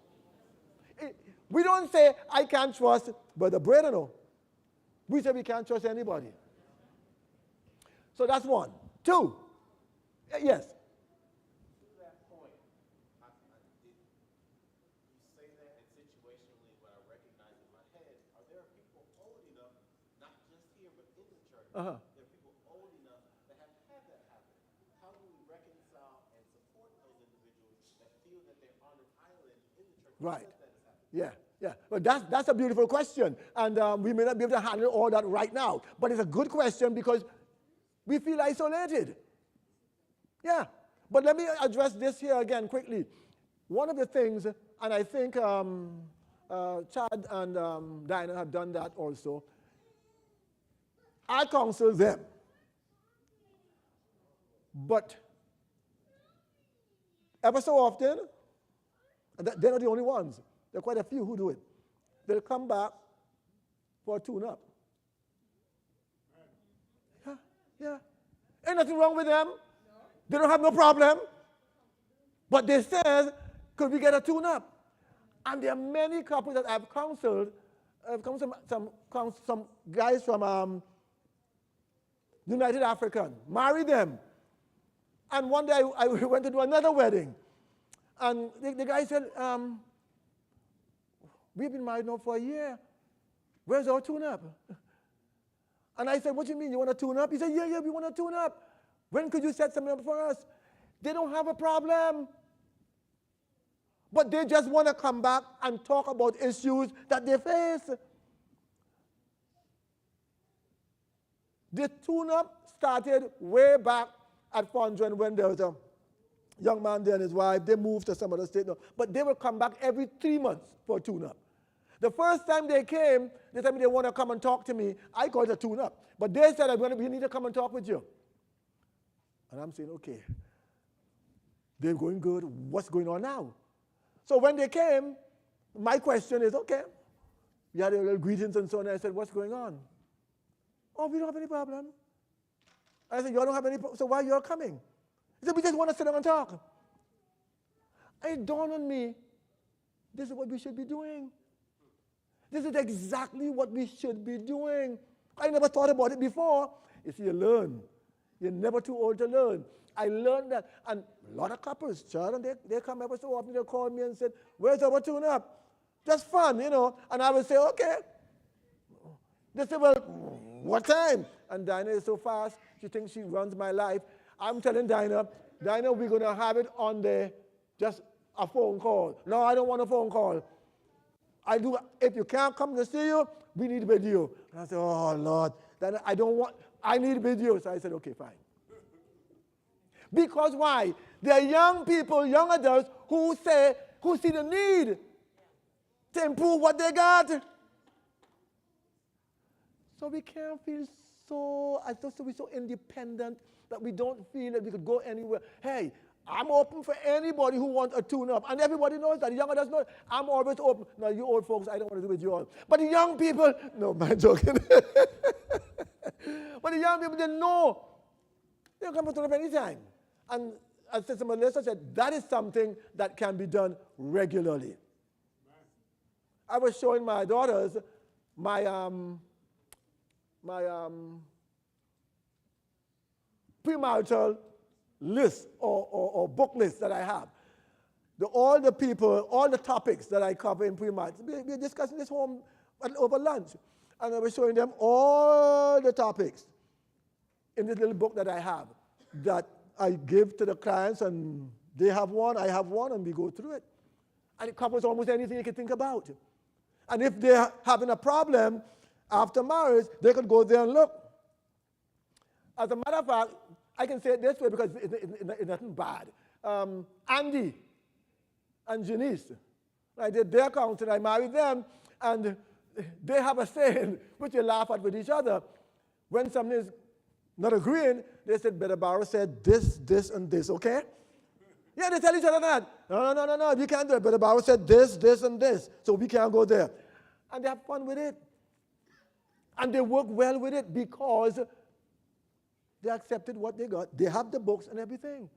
We don't say, I can't trust Brother Braden. No. We say we can't trust anybody. So that's one. Two. Yes. To that point, you say that, and situationally, what I recognize in my head are there people old enough, not just here, but in the church, there are people old enough that have had that happen. How do we reconcile and support those individuals that feel that they're on an island in the church? Right. Yeah, yeah. But that's a beautiful question. And we may not be able to handle all that right now. But it's a good question because we feel isolated. Yeah. But let me address this here again quickly. One of the things, and I think Chad and Dinah have done that also, I counsel them. But ever so often, and they're not the only ones. There are quite a few who do it. They'll come back for a tune-up. Yeah, yeah. Ain't nothing wrong with them. They don't have no problem. But they said, could we get a tune-up? And there are many couples that I've counseled. I've counseled some guys from United African. Marry them. And one day I went to do another wedding. And the guy said, we've been married now for a year. Where's our tune-up? And I said, what do you mean, you want a tune-up? He said, yeah, we want a tune-up. When could you set something up for us? They don't have a problem. But they just want to come back and talk about issues that they face. The tune-up started way back at Fondren when there was a young man there and his wife. They moved to some other state now. But they will come back every 3 months for a tune-up. The first time they came, they told me they want to come and talk to me. I called it a tune-up. But they said, we need to come and talk with you. And I'm saying, okay, they're going good. What's going on now? So when they came, my question is, okay, we had a little greetings and so on. And I said, what's going on? Oh, we don't have any problem. I said, you don't have any problem, so why you're coming? He said, we just want to sit down and talk. It dawned on me, this is what we should be doing. This is exactly what we should be doing. I never thought about it before. You see, you learn. You're never too old to learn. I learned that. And a lot of couples, Chad, they come ever so often, they call me and said, where's our tune-up? Just fun, you know. And I would say, okay. They say, well, what time? And Dinah is so fast. She thinks she runs my life. I'm telling Dinah, we're going to have it on there, just a phone call. No, I don't want a phone call. If you can't come to see you, we need video. And I said, oh, Lord, Dinah, I need video. So I said, okay, fine. Because why? There are young people, young adults who see the need to improve what they got. So we can't feel we're so independent that we don't feel that we could go anywhere. Hey, I'm open for anybody who wants a tune-up. And everybody knows that. The young adults know it. I'm always open. Now, you old folks, I don't want to do with you all. But the young people, no, man, joking. But the young people, they know. They'll come to tune-up anytime. And as Sister Melissa said, that is something that can be done regularly. I was showing my daughters my premarital list or book list that I have. All the people, all the topics that I cover in premarital. We're discussing this home over lunch. And I was showing them all the topics in this little book that I have that I give to the clients, and they have one, I have one, and we go through it. And it covers almost anything you can think about. And if they're having a problem after marriage, they could go there and look. As a matter of fact, I can say it this way because it's nothing bad. Andy and Janice, I did their counseling, I married them, And they have a saying, which they laugh at with each other. When something is not agreeing, they said, Brother Barrow said this, this, and this, okay? Yeah, they tell each other that. No, we can't do it. Brother Barrow said this, this, and this, so we can't go there. And they have fun with it. And they work well with it because they accepted what they got. They have the books and everything.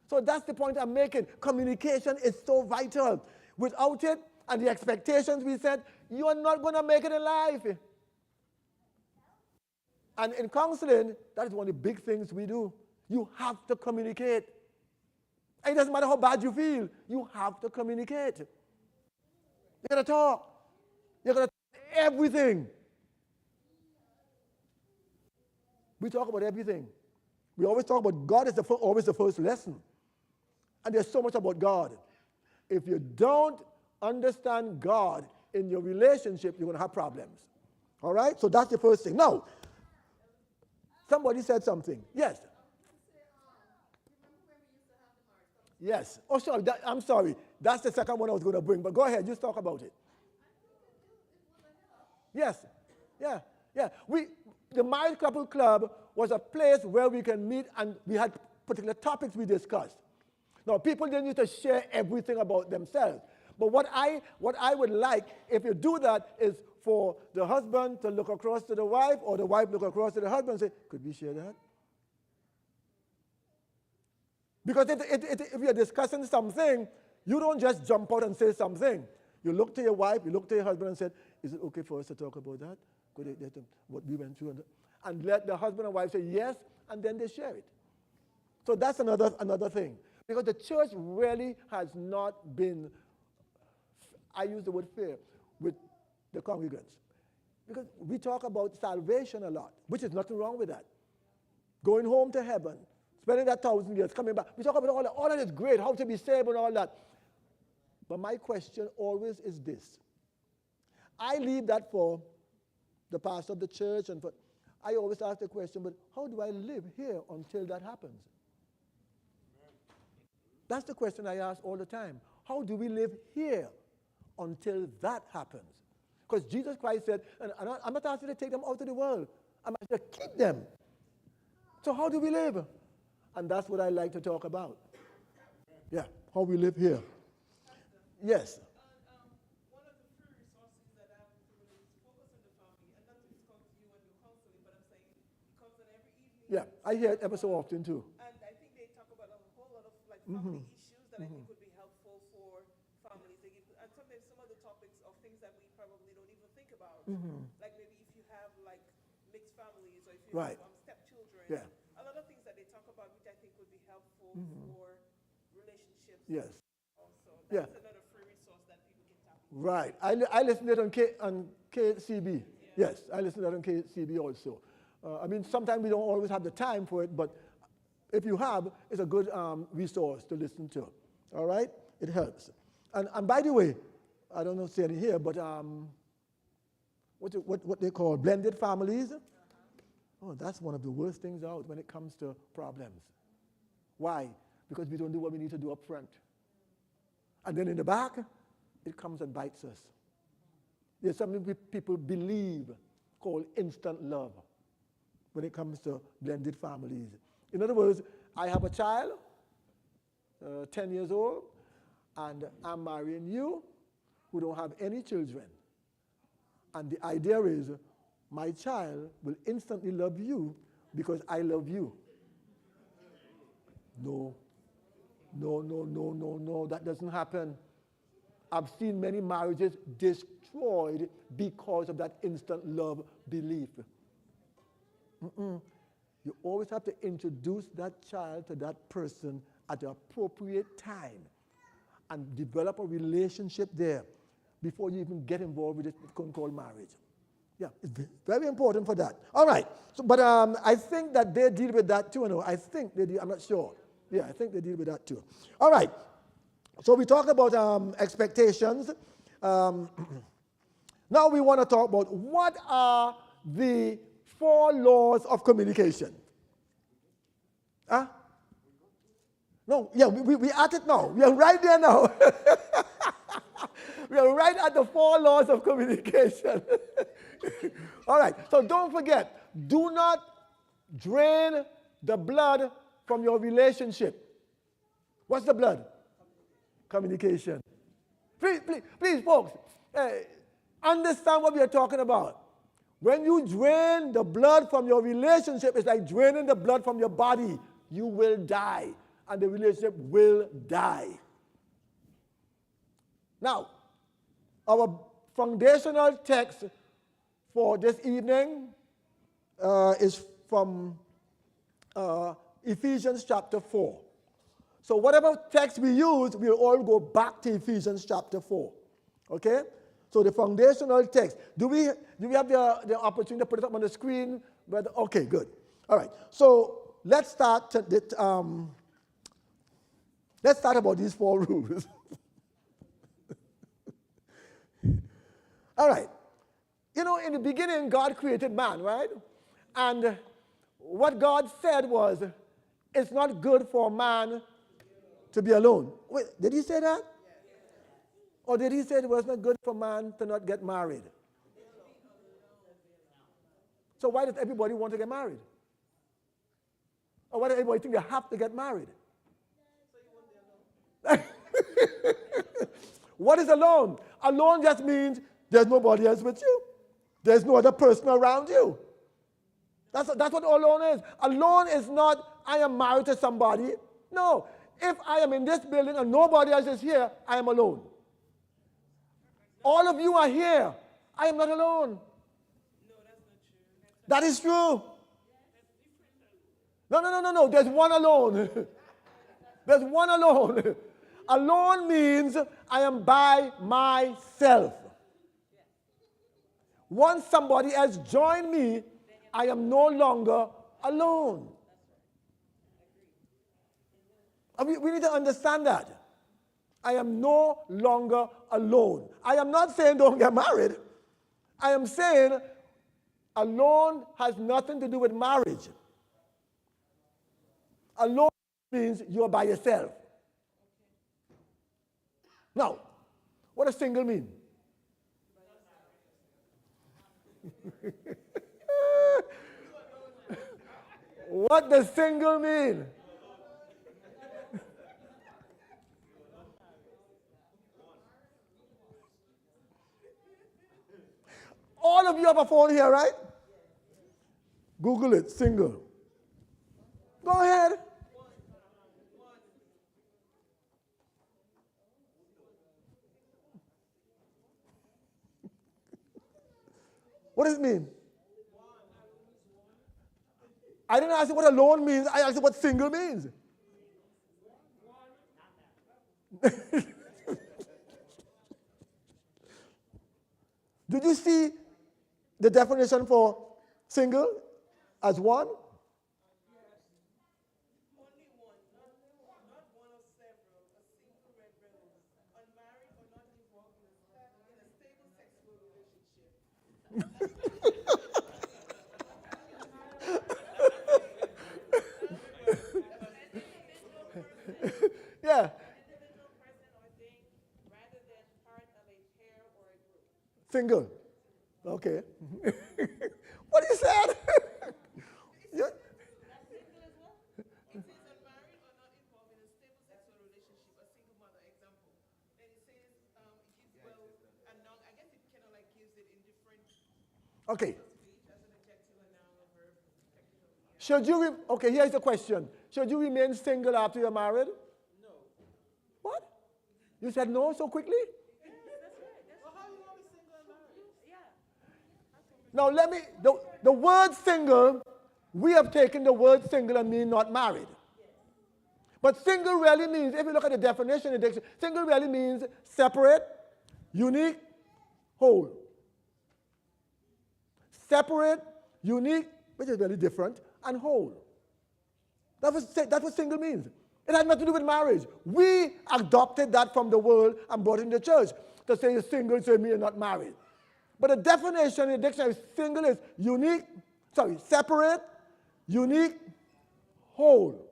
So that's the point I'm making. Communication is so vital. Without it and the expectations we set, you are not going to make it in life. And in counseling, that is one of the big things we do. You have to communicate. And it doesn't matter how bad you feel, you have to communicate. You got to talk. You got to talk everything. We talk about everything. We always talk about God is always the first lesson. And there's so much about God. If you don't understand God in your relationship, you're going to have problems. All right? So that's the first thing. Now, somebody said something. Yes. Yes. Oh, sorry. I'm sorry. That's the second one I was going to bring. But go ahead. Just talk about it. Yes. Yeah. Yeah. The Married Couple Club was a place where we can meet and we had particular topics we discussed. Now, people didn't need to share everything about themselves. But what I would like, if you do that, is for the husband to look across to the wife or the wife look across to the husband and say, could we share that? Because if you're discussing something, you don't just jump out and say something. You look to your wife, you look to your husband and say, is it okay for us to talk about that? What we went through? And let the husband and wife say yes, and then they share it. So that's another thing. Because the church really has not been, I use the word fair, with the congregants. Because we talk about salvation a lot, which is nothing wrong with that. Going home to heaven, spending that 1,000 years, coming back. We talk about all that. All that is great, how to be saved and all that. But my question always is this. I leave that for the pastor of the church, and I always ask the question, but how do I live here until that happens? That's the question I ask all the time. How do we live here until that happens? Because Jesus Christ said, and I'm not asking to take them out of the world. I'm asking to keep them. So how do we live? And that's what I like to talk about. Yeah, how we live here. Yes. One of the free resources that I have is Focus on the Family. And not to discuss you when you're counseling, but I'm saying it comes on every evening. Yeah, I hear it ever so often too. And I think they talk about a whole lot of family issues that I think would be helpful for families. And sometimes some of the topics of things that we probably don't even think about. Like maybe if you have mixed families or if you have stepchildren. Yeah. A lot of things that they talk about which I think would be helpful for relationships. Yes. Also, Yeah. that's another free resource that people can tap into. Right. I listen to it on KCB. Yes, I listen to it on KCB also. I mean, sometimes we don't always have the time for it, but if you have, it's a good resource to listen to. All right? It helps. And by the way, I don't know if it's here, but what they call blended families. Oh, that's one of the worst things out when it comes to problems. Why? Because we don't do what we need to do up front. And then in the back, it comes and bites us. There's something people believe called instant love when it comes to blended families. In other words, I have a child, 10 years old, and I'm marrying you who don't have any children. And the idea is my child will instantly love you because I love you. No, that doesn't happen. I've seen many marriages destroyed because of that instant love belief. You always have to introduce that child to that person at the appropriate time and develop a relationship there before you even get involved with this thing called marriage. Yeah, it's very important for that. All right, so, but I think that they deal with that too. No, I think they deal, I'm not sure. Yeah, I think they deal with that too. All right, so we talked about expectations. Now we want to talk about what are the 4 laws of communication. Huh? No, yeah, we at it now. We are right there now. We are right at the 4 laws of communication. All right, so don't forget, do not drain the blood from your relationship. What's the blood? Communication. Please, folks, understand what we are talking about. When you drain the blood from your relationship, it's like draining the blood from your body. You will die, and the relationship will die. Now, our foundational text for this evening is from Ephesians chapter 4. So whatever text we use, we'll all go back to Ephesians chapter 4. Okay? So the foundational text. Do we have the opportunity to put it up on the screen? Okay, good. All right. So let's start about these 4 rules. All right. You know, in the beginning, God created man, right? And what God said was, it's not good for man to be alone. Wait, did he say that? Or did he say it was not good for man to not get married? So why does everybody want to get married? Or why does everybody think they have to get married? What is alone? Alone just means there's nobody else with you. There's no other person around you. That's what alone is. Alone is not, I am married to somebody. No. If I am in this building and nobody else is here, I am alone. All of you are here. I am not alone. No, that's not true. That is true. No. There's one alone. There's one alone. Alone means I am by myself. Once somebody else joins me, I am no longer alone. We need to understand that. I am no longer alone. I am not saying don't get married. I am saying alone has nothing to do with marriage. Alone means you're by yourself. Now, what does single mean? What does single mean? All of you have a phone here, right? Google it, single. Go ahead. What does it mean? I didn't ask you what alone means. I asked you what single means. Did you see the definition for single as one? Only one, not one of several, a single red rose, unmarried or not involved in a stable sexual relationship. Yeah. Individual person or thing rather than part of a pair or a group. Single. Okay. What you said? Yeah. That's single as well? It says unmarried or not involved in a stable sexual relationship, a single mother, example. Then it says it gives well and noun. I guess it kind of like gives it in different Okay. speech as an adjective, a noun, a verb. Okay, here's the question. Should you remain single after you're married? No. What? You said no so quickly? Well, how are you always single and married? Now let me, the word single, we have taken the word single and mean not married. But single really means, if you look at the definition in the dictionary, single really means separate, unique, whole. Separate, unique, which is very different, and whole. That's what single means. It has nothing to do with marriage. We adopted that from the world and brought it in the church to say you're single, so me and not married. But the definition in the dictionary, single is separate, unique, whole.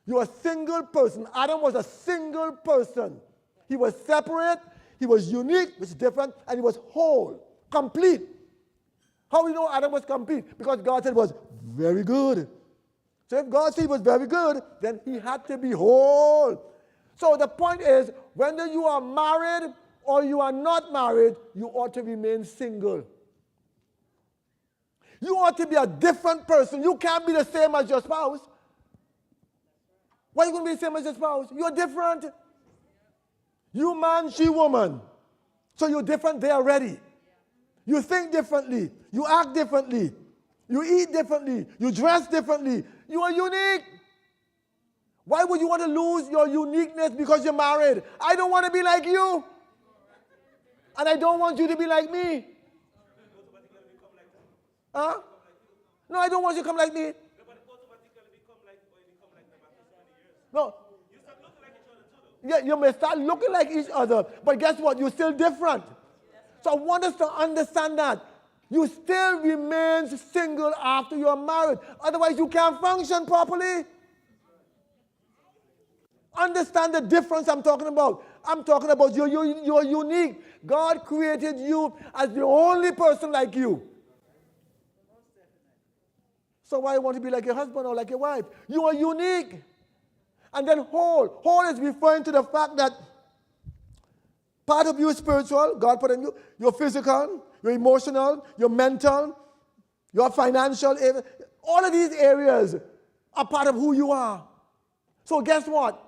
You're a single person. Adam was a single person. He was separate, he was unique, which is different, and he was whole, complete. How do we know Adam was complete? Because God said it was very good. So if God said it was very good, then he had to be whole. So the point is, whether you are married or you are not married, you ought to remain single. You ought to be a different person. You can't be the same as your spouse. Why are you going to be the same as your spouse? You're different. You man, she woman. So you're different there already. You think differently. You act differently. You eat differently. You dress differently. You are unique. Why would you want to lose your uniqueness because you're married? I don't want to be like you. And I don't want you to be like me. Huh? No, I don't want you to come like me. No. Yeah, you may start looking like each other, but guess what? You're still different. So I want us to understand that. You still remain single after you're married. Otherwise, you can't function properly. Understand the difference I'm talking about. I'm talking about you're unique. God created you as the only person like you. So why you want to be like your husband or like your wife? You are unique. And then whole. Whole is referring to the fact that part of you is spiritual, God put in you. You're physical, you're emotional, you're mental, you're financial. All of these areas are part of who you are. So guess what?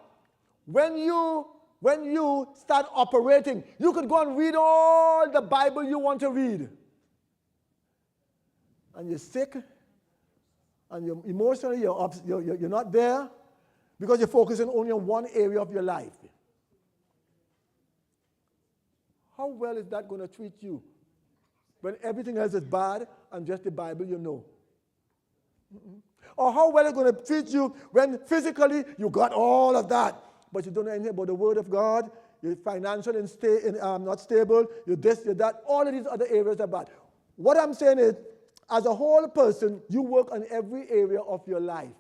When you start operating, you could go and read all the Bible you want to read. And you're sick, and you're emotionally, you're not there, because you're focusing only on one area of your life. How well is that going to treat you when everything else is bad and just the Bible you know? Or how well is it going to treat you when physically you got all of that, but you don't know anything about the Word of God, you're financially not stable, you're this, you're that, all of these other areas are bad. What I'm saying is, as a whole person, you work on every area of your life.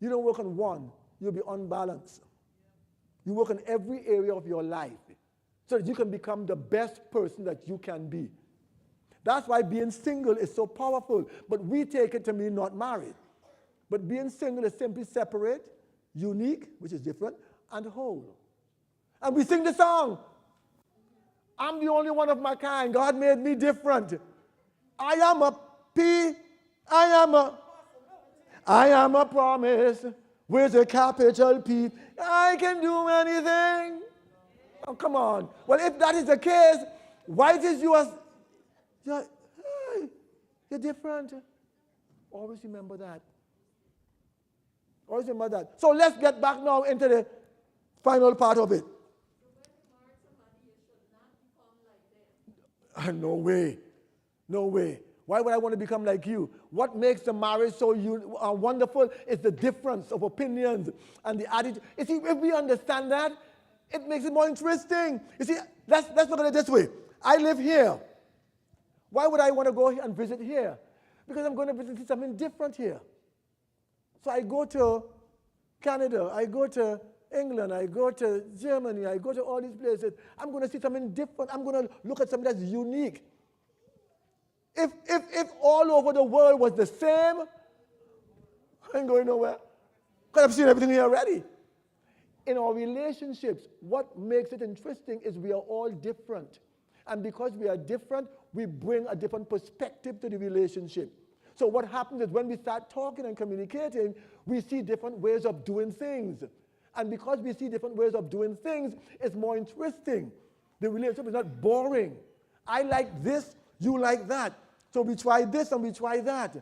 You don't work on one, you'll be unbalanced. You work on every area of your life so that you can become the best person that you can be. That's why being single is so powerful. But we take it to mean not married. But being single is simply separate, unique, which is different, and whole. And we sing the song. I'm the only one of my kind. God made me different. I am a P. I am a promise with a capital P. I can do anything. Oh, come on. Well, if that is the case, why is you're different? Always remember that. Always remember that. So let's get back now into the final part of it. No way. No way. Why would I want to become like you? What makes the marriage so wonderful is the difference of opinions and the attitude. You see, if we understand that, it makes it more interesting. You see, let's look at it this way. I live here. Why would I want to go and visit here? Because I'm going to visit something different here. So I go to Canada, I go to England, I go to Germany, I go to all these places. I'm going to see something different. I'm going to look at something that's unique. If all over the world was the same, I ain't going nowhere. Because I've seen everything here already. In our relationships, what makes it interesting is we are all different. And because we are different, we bring a different perspective to the relationship. So what happens is when we start talking and communicating, we see different ways of doing things. And because we see different ways of doing things, it's more interesting. The relationship is not boring. I like this, you like that. So we try this and we try that.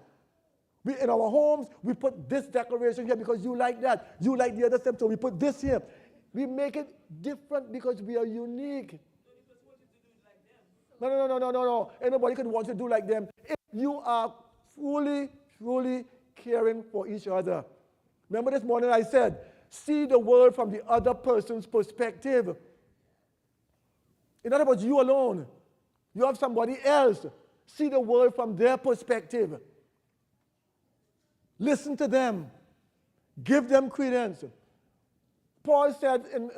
In our homes, we put this decoration here because you like that. You like the other stuff, so we put this here. We make it different because we are unique. No. Anybody can want to do like them if you are truly caring for each other. Remember this morning I said, see the world from the other person's perspective. In other words, you alone. You have somebody else. See the world from their perspective. Listen to them. Give them credence. Paul said in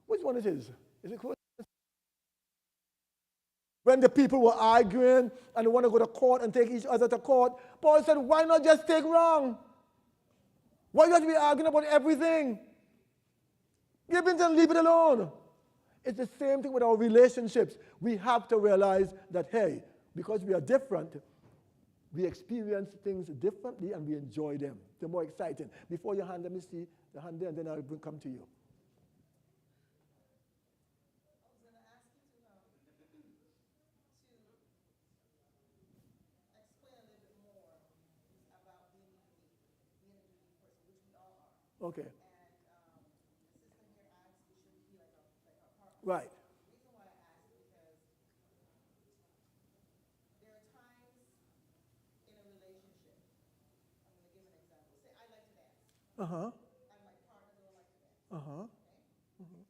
Which one it is? Is it close? When the people were arguing and they want to go to court and take each other to court, Paul said, why not just take wrong? Why do you have to be arguing about everything? Give in and leave it alone. It's the same thing with our relationships. We have to realize that, hey, because we are different, we experience things differently and we enjoy them. They're more exciting. Before your hand, let me see the hand there, and then I'll come to you. I was going to ask you to explain a little bit more about being unique person, which we all are. Okay. And the system here asks, we should be like our partner. Right. The reason why I ask is because there are times in a relationship. I'm going to give an example. Say I like to dance, Uh-huh. and my partner don't like to dance. Uh-huh. Okay?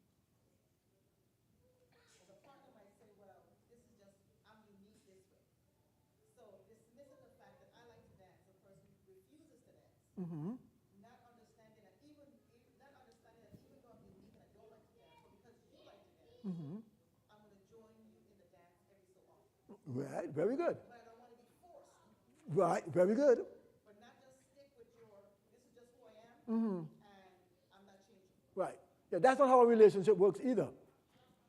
Well, the partner might say, well, this is just, I'm unique this way. So dismissing the fact that I like to dance, the person refuses to dance. Mm-hmm. Not understanding that even though I'm unique and I don't like to dance, but because you like to dance, Mm-hmm. I'm going to join you in the dance every so often. Right. Very good. But I don't want to be forced. Right. Very good. But not just stick with this is just who I am, Mm-hmm. and I'm not changing. Right. Yeah, that's not how a relationship works either.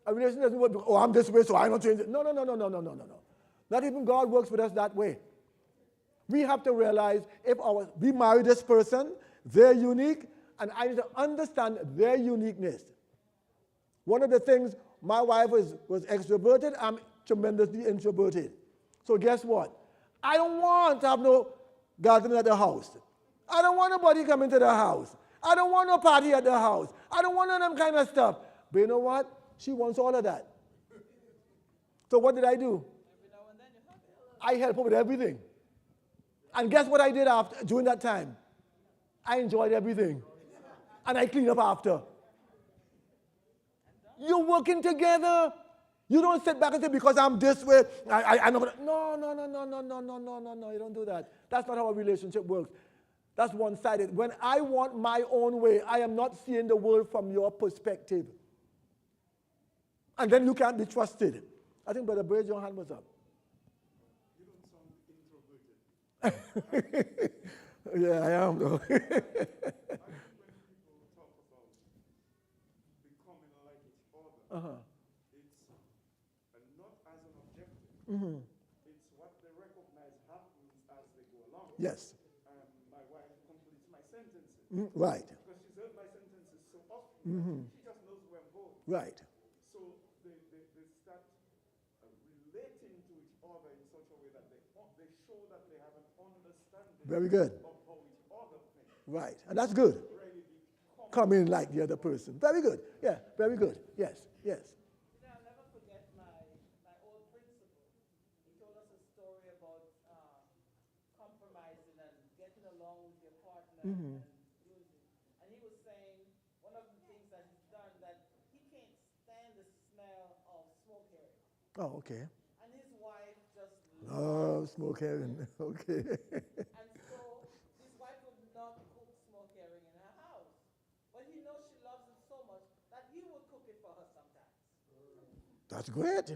A relationship doesn't work because, oh, I'm this way, so I don't change it. No, no, no, no, no, no, no, no, no. Not even God works with us that way. We have to realize if we marry this person, they're unique, and I need to understand their uniqueness. One of the things, my wife was extroverted, I'm tremendously introverted. So guess what? I don't want to have no gathering at the house. I don't want nobody coming to the house. I don't want no party at the house. I don't want none of them kind of stuff. But you know what? She wants all of that. So what did I do? Every now and then you have it. I help her with everything. And guess what I did during that time? I enjoyed everything. And I clean up after. You're working together. You don't sit back and say, because I'm this way, I know. No, no, no, no, no, no, no, no, no, no. You don't do that. That's not how a relationship works. That's one-sided. When I want my own way, I am not seeing the world from your perspective. And then you can't be trusted. I think Brother Braid, your hand was up. You don't sound introverted. Yeah, I am though. I think when people talk about becoming like each other, it's not as an objective. Mm-hmm. It's what they recognize happens as they go along. Yes. My wife completes my sentences. Right. Because she's heard my sentences so often. Mm-hmm. She just knows where I'm going. Right. So they start relating to each other in such a way that they show that they have an understanding Very good. of how each other thinks. Right. And that's good. Really Come in like the other person. Very good. Yeah, very good. Yes, yes. You know, I'll never forget my old principal. He told us a story about compromising and getting along with your partner and losing. And he was saying one of the things that he's done that he can't stand the smell of smoke herring. Oh, okay. And his wife just Oh, smoke herring. Okay. And so his wife would not cook smoke herring in her house. But he knows she loves it so much that he would cook it for her sometimes. That's great.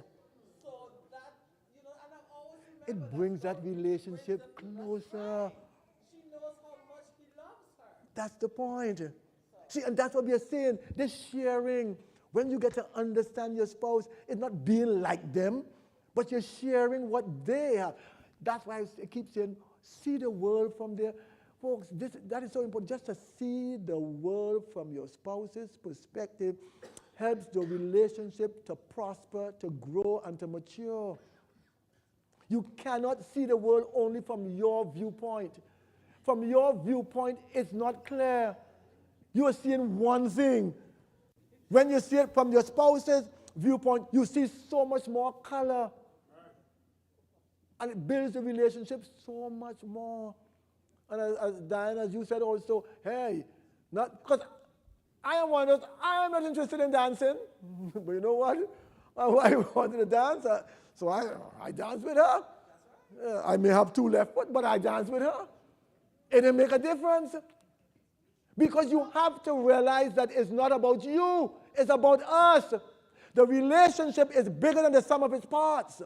So that, you know, and I've always remembered It brings that story. relationship That's closer. right. She knows how much he loves her. That's the point. See, and that's what we are saying. This sharing. When you get to understand your spouse, it's not being like them, but you're sharing what they have. That's why I keep saying, see the world from there. Folks, that is so important. Just to see the world from your spouse's perspective helps the relationship to prosper, to grow, and to mature. You cannot see the world only from your viewpoint. From your viewpoint, it's not clear. You are seeing one thing. When you see it from your spouse's viewpoint, you see so much more color. And it builds the relationship so much more. And as Diane, as you said also, hey, not because I am one of those, I am not interested in dancing. But you know what? My wife wanted to dance, so I dance with her. I may have two left foot, but I dance with her. It didn't make a difference. Because you have to realize that it's not about you, is about us. The relationship is bigger than the sum of its parts.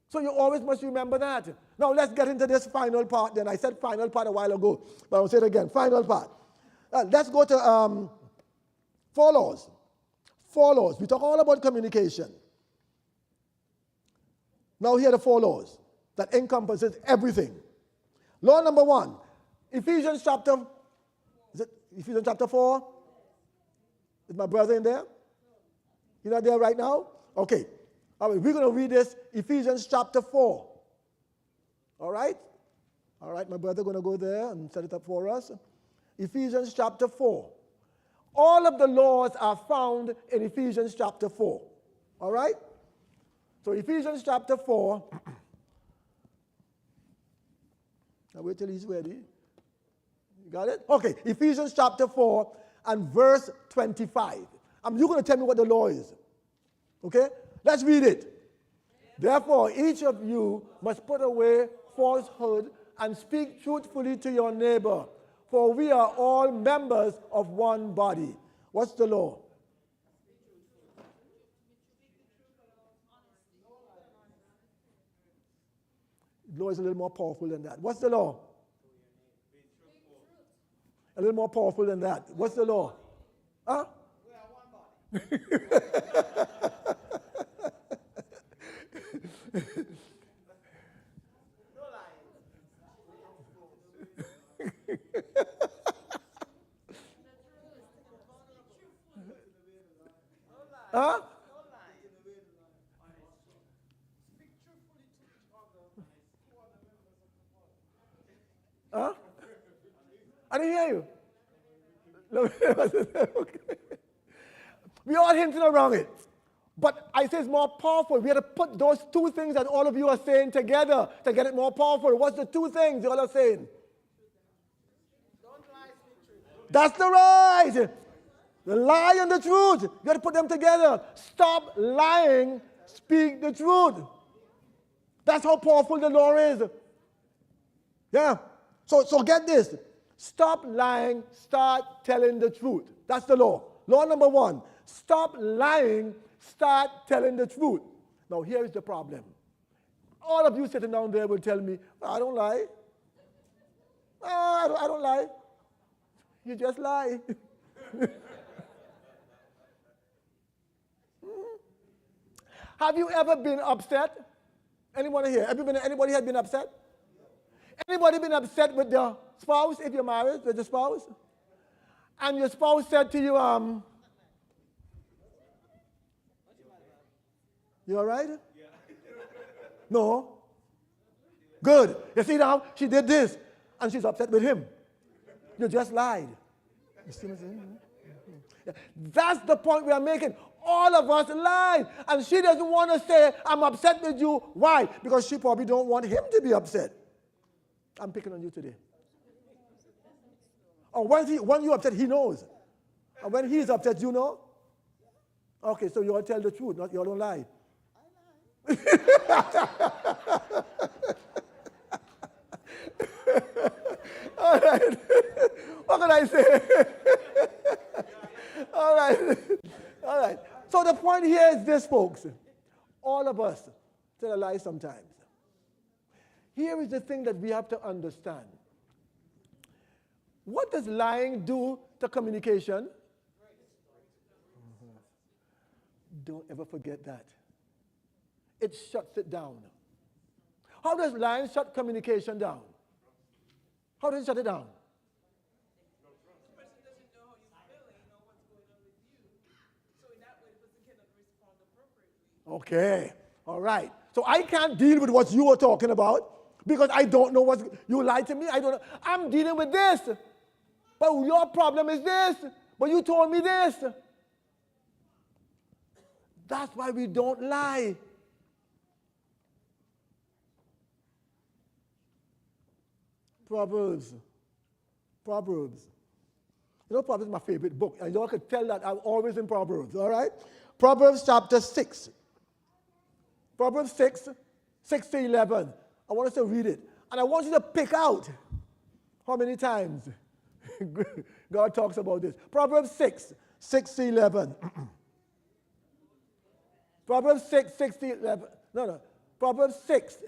So you always must remember that. Now let's get into this final part then. I said final part a while ago, but I'll say it again. Final part. Let's go to 4 laws. 4 laws. We talk all about communication. Now here are the 4 laws that encompasses everything. Law number 1, Ephesians chapter 4? Is my brother in there? You're not there right now? Okay. All right, we're going to read this, Ephesians chapter 4. All right? All right, my brother going to go there and set it up for us. Ephesians chapter 4. All of the laws are found in Ephesians chapter 4. All right? So Ephesians chapter 4. Now wait till he's ready. You got it? Okay, Ephesians chapter 4 and verse 25. You're going to tell me what the law is. Okay? Let's read it. Therefore, each of you must put away falsehood and speak truthfully to your neighbor, for we are all members of one body. What's the law? The law is a little more powerful than that. What's the law? A little more powerful than that. What's the law? Huh? We are one body. No lying. Huh? Huh? I didn't hear you. Okay. We all hinting around it. But I say it's more powerful. We have to put those 2 things that all of you are saying together to get it more powerful. What's the 2 things you all are saying? Don't lie, speak truth. That's the right. The lie and the truth. You got to put them together. Stop lying. Speak the truth. That's how powerful the law is. Yeah. So get this. Stop lying. Start telling the truth. That's the law. Law number 1. Stop lying. Start telling the truth. Now here is the problem. All of you sitting down there will tell me, I don't lie. I don't lie. You just lie. Have you ever been upset? Anyone here? Anybody has been upset? Anybody been upset with their spouse, if you're married, with your spouse? And your spouse said to you, you all right? Yeah. No? Good. You see now, she did this, and she's upset with him. You just lied. You see what I'm saying? Yeah. That's the point we are making. All of us lied. And she doesn't want to say, I'm upset with you. Why? Because she probably don't want him to be upset. I'm picking on you today. Or when you're upset, he knows. And when he's upset, you know? Okay, so you all tell the truth, not you all don't lie. All right. What can I say? All right. All right. So the point here is this, folks. All of us tell a lie sometimes. Here is the thing that we have to understand. What does lying do to communication? Don't ever forget that. It shuts it down. How does lying shut communication down? How does it shut it down? The person doesn't know how you're feeling or what's going on with you. So in that way, the person cannot respond appropriately. Okay. All right. So I can't deal with what you are talking about because I don't know what you lied to me. I don't know. I'm dealing with this. But your problem is this. But you told me this. That's why we don't lie. Proverbs. Proverbs. You know, Proverbs is my favorite book. And you all could tell that I'm always in Proverbs, all right? Proverbs chapter 6. Proverbs 6, 6 to 11. I want us to read it. And I want you to pick out how many times God talks about this. Proverbs 6, 6:11. Proverbs 6:11. No. Proverbs 6.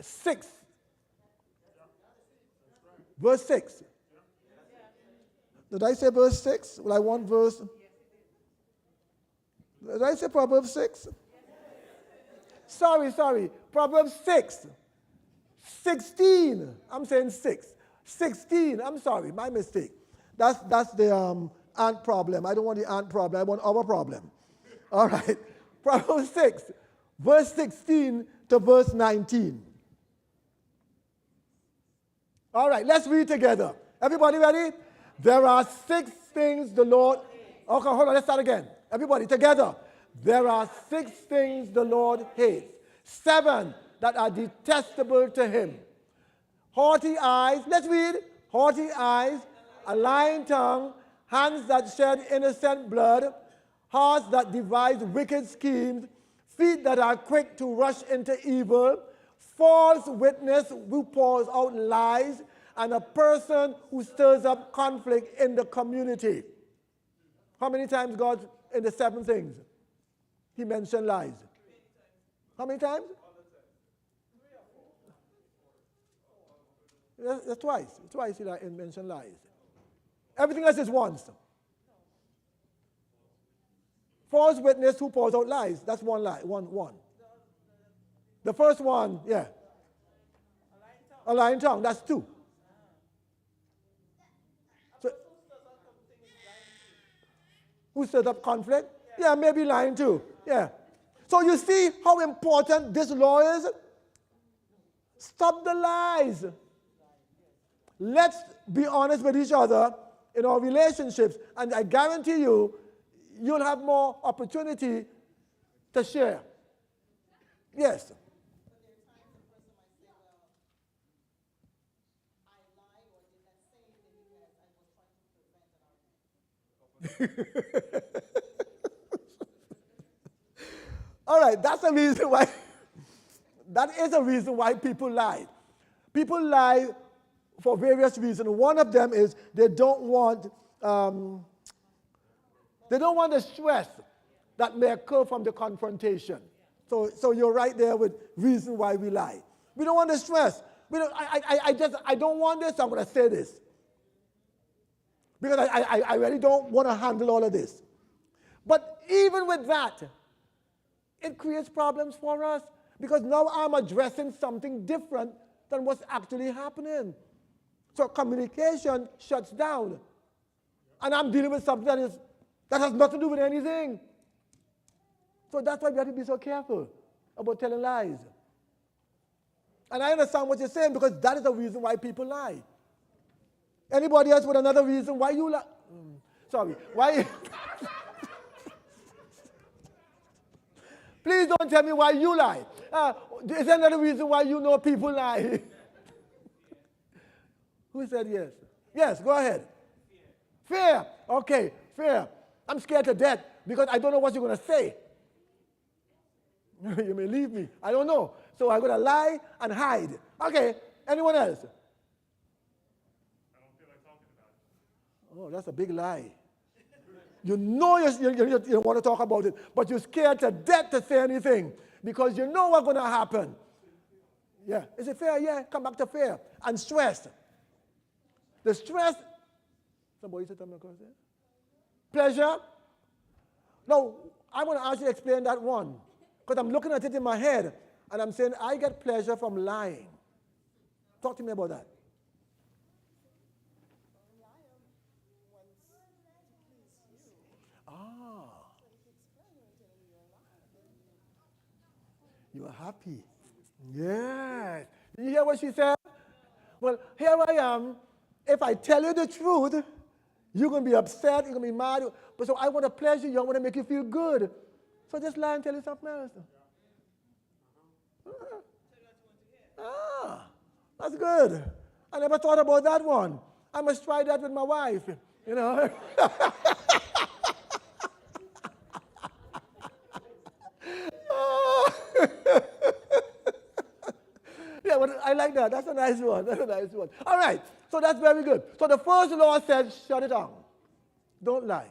Verse 6. Did I say verse 6? Well, I want verse. Did I say Proverbs 6? Sorry. Proverbs 6. 16. I'm saying 6. 16. I'm sorry, my mistake. That's the ant problem. I don't want the ant problem. I want our problem. All right. Proverbs 6, verse 16 to verse 19. All right, let's read together. Everybody ready? There are 6 things the Lord... Okay, hold on, let's start again. Everybody, together. There are 6 things the Lord hates. 7 that are detestable to him. Haughty eyes, let's read. Haughty eyes, a lying tongue, hands that shed innocent blood, hearts that devise wicked schemes, feet that are quick to rush into evil, false witness who pours out lies, and a person who stirs up conflict in the community. How many times God, in the 7 things, he mentioned lies? How many times? That's twice. Twice he mentioned lies. Everything else is once. False witness who pours out lies. That's one lie. One. The first one, yeah. A lying tongue. That's 2. So, who stirs up conflict? Yeah, maybe lying too. Yeah. So you see how important this law is? Stop the lies. Let's be honest with each other in our relationships, and I guarantee you, you'll have more opportunity to share. Yes. All right, that's a reason why. That is a reason why people lie. People lie for various reasons. One of them is they don't want the stress that may occur from the confrontation. So you're right there with reason why we lie. We don't want the stress. I don't want this, so I'm going to say this. Because I really don't want to handle all of this. But even with that, it creates problems for us. Because now I'm addressing something different than what's actually happening. So communication shuts down. And I'm dealing with something that has nothing to do with anything. So that's why we have to be so careful about telling lies. And I understand what you're saying, because that is the reason why people lie. Anybody else with another reason why you lie? Sorry. Why? Please don't tell me why you lie. Is there another reason why you know people lie? Who said yes? Yes, go ahead. Fear. Okay, fear. I'm scared to death because I don't know what you're going to say. You may leave me. I don't know. So I'm going to lie and hide. Okay, anyone else? I don't feel like talking about it. Oh, that's a big lie. You know you don't want to talk about it, but you're scared to death to say anything because you know what's going to happen. Yeah. Is it fair? Yeah. Come back to fear. And stress. The stress. Somebody said something across there? Pleasure. No, I want to ask you to explain that one. Because I'm looking at it in my head, and I'm saying I get pleasure from lying. Talk to me about that. You are happy. Yes. You hear what she said? Well, here I am. If I tell you the truth, you're going to be upset, you're going to be mad. But so I want to pleasure you, I want to make you feel good. So just lie and tell you something else. That's good. I never thought about that one. I must try that with my wife, you know. Yeah, but I like that. That's a nice one. That's a nice one. All right. So that's very good. So the first law says, shut it down. Don't lie.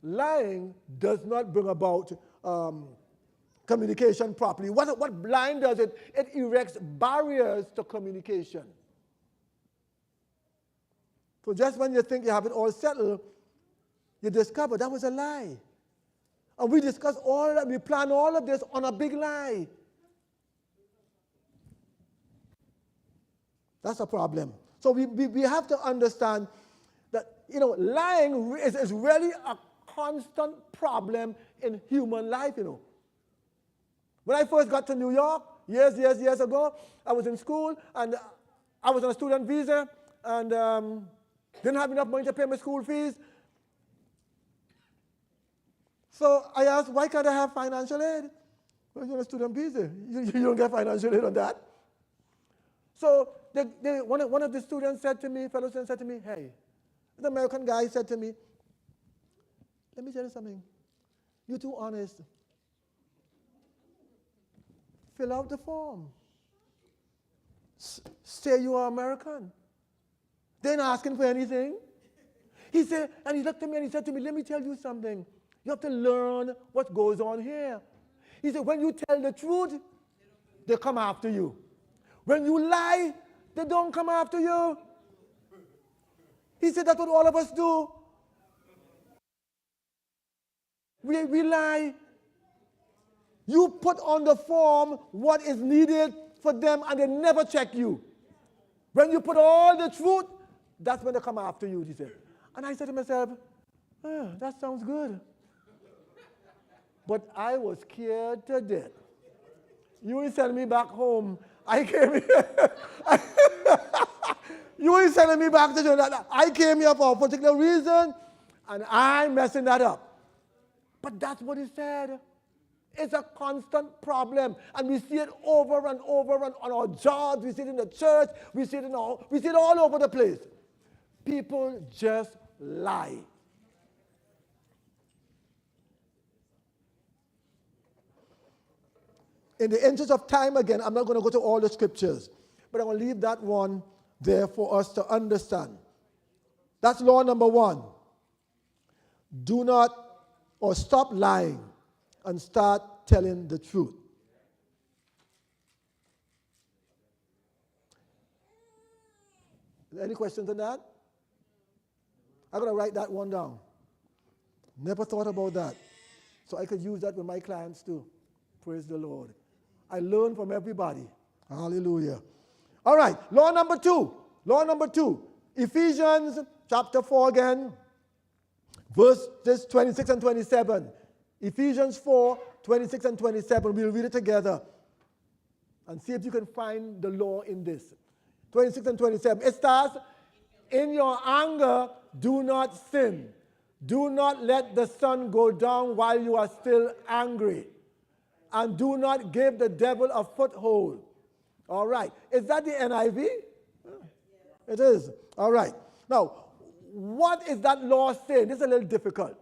lying does not bring about communication properly. What lying does, it erects barriers to communication. So just when you think you have it all settled, you discover that was a lie. And we discuss all that, we plan all of this on a big lie. That's a problem. So we have to understand that, lying is really a constant problem in human life, When I first got to New York, years ago, I was in school, and I was on a student visa, and didn't have enough money to pay my school fees. So I asked, why can't I have financial aid? Well, you're on a student visa. You don't get financial aid on that. So one of the students said to me, fellow students said to me, hey, the American guy said to me, let me tell you something. You're too honest. Fill out the form. Say you are American. They're not asking for anything. He said, and he looked at me and he said to me, let me tell you something. You have to learn what goes on here. He said, when you tell the truth, they come after you. When you lie, they don't come after you. He said, that's what all of us do. We lie. You put on the form what is needed for them, and they never check you. When you put all the truth, that's when they come after you, he said. And I said to myself, that sounds good. But I was scared to death. You will send me back home. I came here. You will send me back to Jonathan. I came here for a particular reason, and I'm messing that up. But that's what he said. It's a constant problem, and we see it over and over and on our jobs. We see it in the church. We see it all over the place. People just lie. In the interest of time, again, I'm not going to go to all the scriptures, but I'm going to leave that one there for us to understand. That's law number 1. Do not, or stop lying and start telling the truth. Any questions on that? I'm going to write that one down. Never thought about that. So I could use that with my clients too. Praise the Lord. I learn from everybody. Hallelujah. All right, law number 2. Law number 2. Ephesians chapter 4 again, verses 26 and 27. Ephesians 4, 26 and 27. We'll read it together and see if you can find the law in this. 26 and 27. It starts, in your anger, do not sin. Do not let the sun go down while you are still angry. And do not give the devil a foothold. All right. Is that the NIV? It is. All right. Now, what is that law saying? This is a little difficult.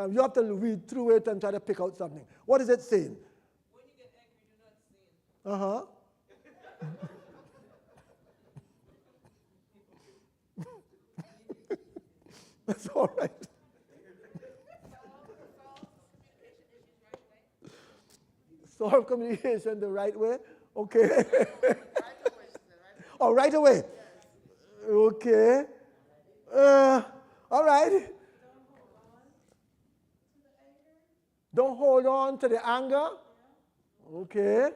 You have to read through it and try to pick out something. What is it saying? When you get angry, do not sin. That's all right. Solve communication the right way? Okay. Oh, right away. Okay. All right. Don't hold on to the anger. Okay.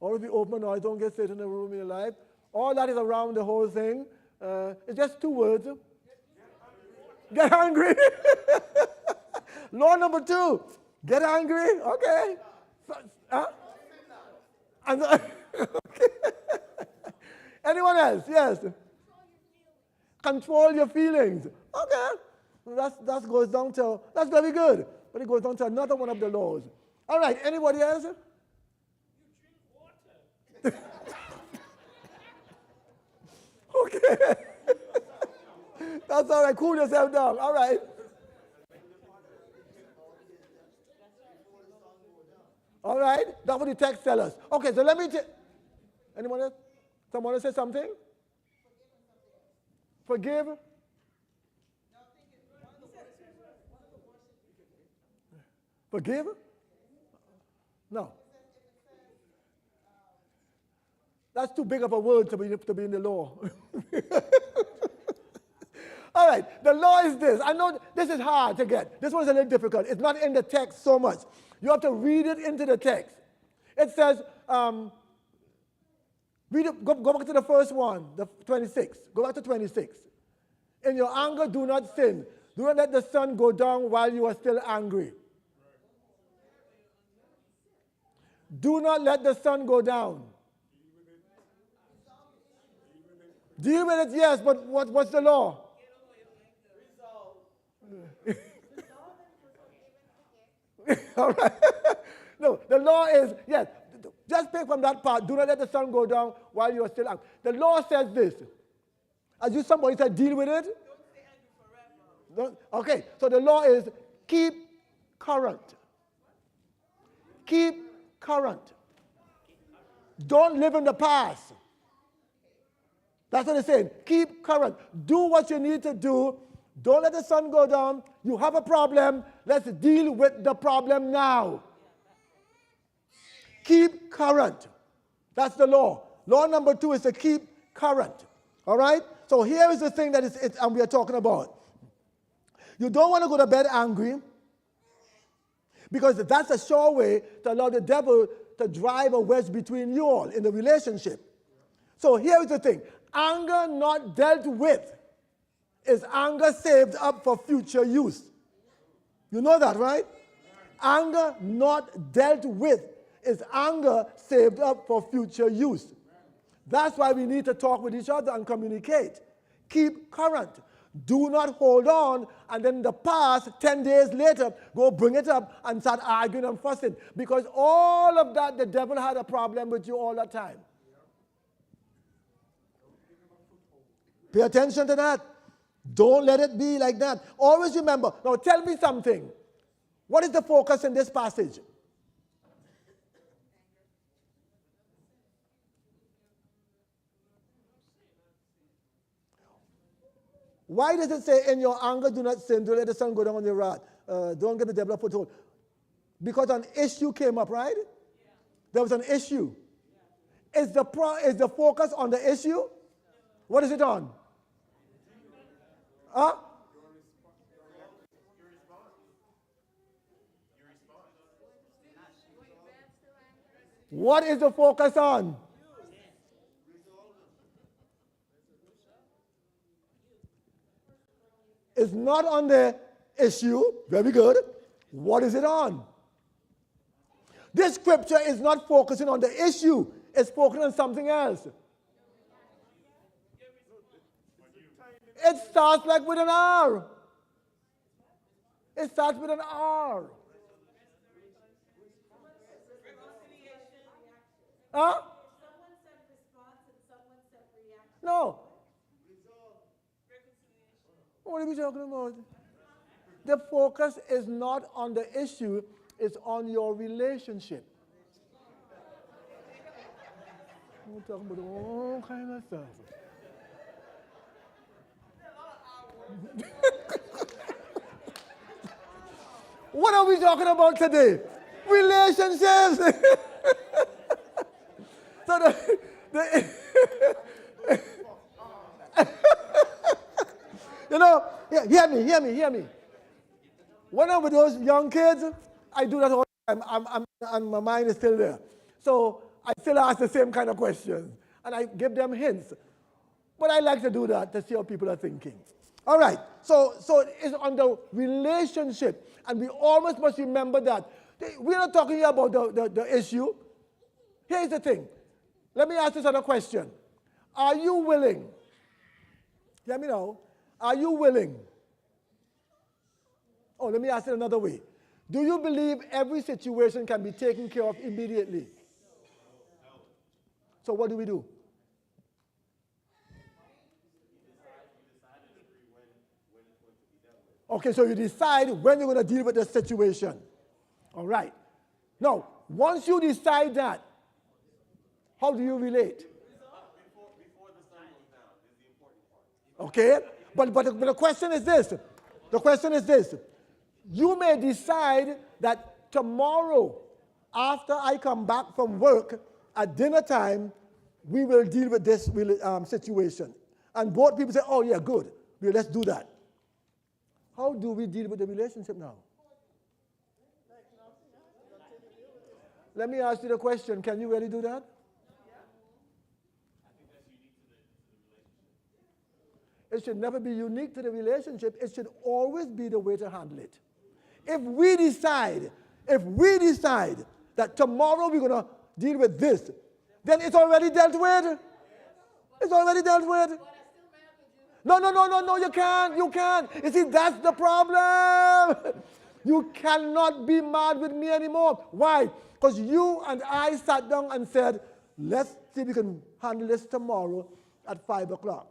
Always be open, or don't get Satan in the room in your life. All that is around the whole thing. It's just 2 words. Get angry. Law number 2. Get angry. Okay. Okay. Anyone else? Yes. Control your feelings. Okay. That goes down to, that's very good. But it goes down to another one of the laws. All right. Anybody else? You drink water. Okay. That's all right. Cool yourself down. All right. All right. That's what the text tells us. Okay, so let me anyone else? Someone else say something? Forgive. Forgive? No. That's too big of a word to be in the law. All right, the law is this. I know this is hard to get. This one's a little difficult. It's not in the text so much. You have to read it into the text. It says, read it, go back to the first one, the 26. Go back to 26. In your anger, do not sin. Do not let the sun go down while you are still angry. Do not let the sun go down. Deal with it, yes, but what's the law? All right. No, the law is, yes, just pick from that part. Do not let the sun go down while you are still angry. The law says this. As you somebody said, deal with it. Okay, so the law is keep current. Keep current. Don't live in the past. That's what it's saying. Keep current. Do what you need to do. Don't let the sun go down. You have a problem. Let's deal with the problem now. Keep current. That's the law. Law number 2 is to keep current. All right? So here is the thing that we are talking about. You don't want to go to bed angry, because that's a sure way to allow the devil to drive a wedge between you all in the relationship. So here is the thing. Anger not dealt with is anger saved up for future use. You know that, right? Anger not dealt with is anger saved up for future use. That's why we need to talk with each other and communicate. Keep current. Do not hold on and then in the past, 10 days later, go bring it up and start arguing and fussing. Because all of that, the devil had a problem with you all the time. Pay attention to that. Don't let it be like that. Always remember. Now tell me something. What is the focus in this passage? Why does it say, in your anger do not sin, don't let the sun go down on your wrath, don't give the devil a foothold? Because an issue came up, right? Yeah. There was an issue. Yeah. Is the focus on the issue? What is it on? Huh? What is the focus on? It's not on the issue. Very good. What is it on? This scripture is not focusing on the issue. It's focusing on something else. It starts like with an R. It starts with an R. Huh? Someone said response and someone said reaction. No. What are we talking about? The focus is not on the issue, it's on your relationship. We're talking about all kind of stuff. What are we talking about today? Relationships. So you know, hear me. When I'm with those young kids, I do that all the time. And my mind is still there. So I still ask the same kind of questions. And I give them hints. But I like to do that to see how people are thinking. All right. So it's on the relationship. And we always must remember that. We're not talking here about the issue. Here's the thing. Let me ask this other question. Are you willing? Hear me now. Are you willing? Oh, let me ask it another way. Do you believe every situation can be taken care of immediately? So what do we do? Okay, so you decide when you're going to deal with the situation. All right. Now, once you decide that, how do you relate? Before the sun goes down is the important part. Okay? But the question is this. The question is this. You may decide that tomorrow, after I come back from work, at dinner time, we will deal with this situation. And both people say, oh yeah, good. Well, let's do that. How do we deal with the relationship now? Let me ask you the question. Can you really do that? It should never be unique to the relationship. It should always be the way to handle it. If we decide that tomorrow we're going to deal with this, then it's already dealt with. It's already dealt with. No, you can't. You see, that's the problem. You cannot be mad with me anymore. Why? Because you and I sat down and said, let's see if we can handle this tomorrow at 5 o'clock.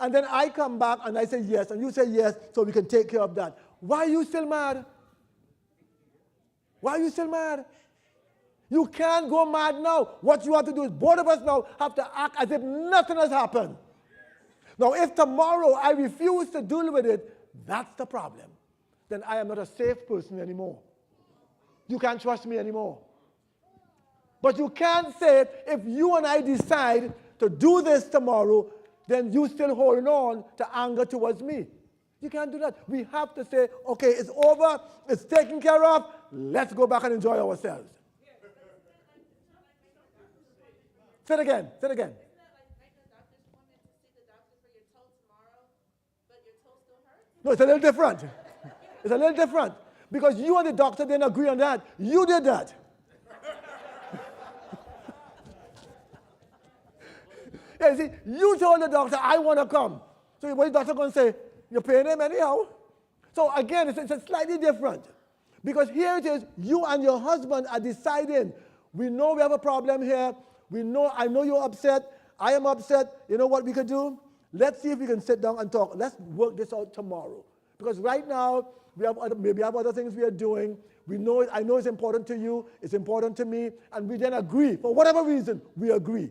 And then I come back and I say yes, and you say yes, so we can take care of that. Why are you still mad? Why are you still mad? You can't go mad now. What you have to do is both of us now have to act as if nothing has happened. Now, if tomorrow I refuse to deal with it, that's the problem. Then I am not a safe person anymore. You can't trust me anymore. But you can't say, if you and I decide to do this tomorrow, then you still holding on to anger towards me. You can't do that. We have to say, okay, it's over, it's taken care of, let's go back and enjoy ourselves. Say it again. Isn't that like a doctor's appointment to see the doctor for your toe tomorrow, but your toe still hurts? No, it's a little different. It's a little different. Because you and the doctor didn't agree on that. You did that. Yeah, see, you told the doctor, I want to come. So what is the doctor going to say? You're paying him anyhow. So again, it's slightly different. Because here it is, you and your husband are deciding, we know we have a problem here. I know you're upset. I am upset. You know what we could do? Let's see if we can sit down and talk. Let's work this out tomorrow. Because right now, maybe have other things we are doing. I know it's important to you. It's important to me. And we then agree. For whatever reason, we agree.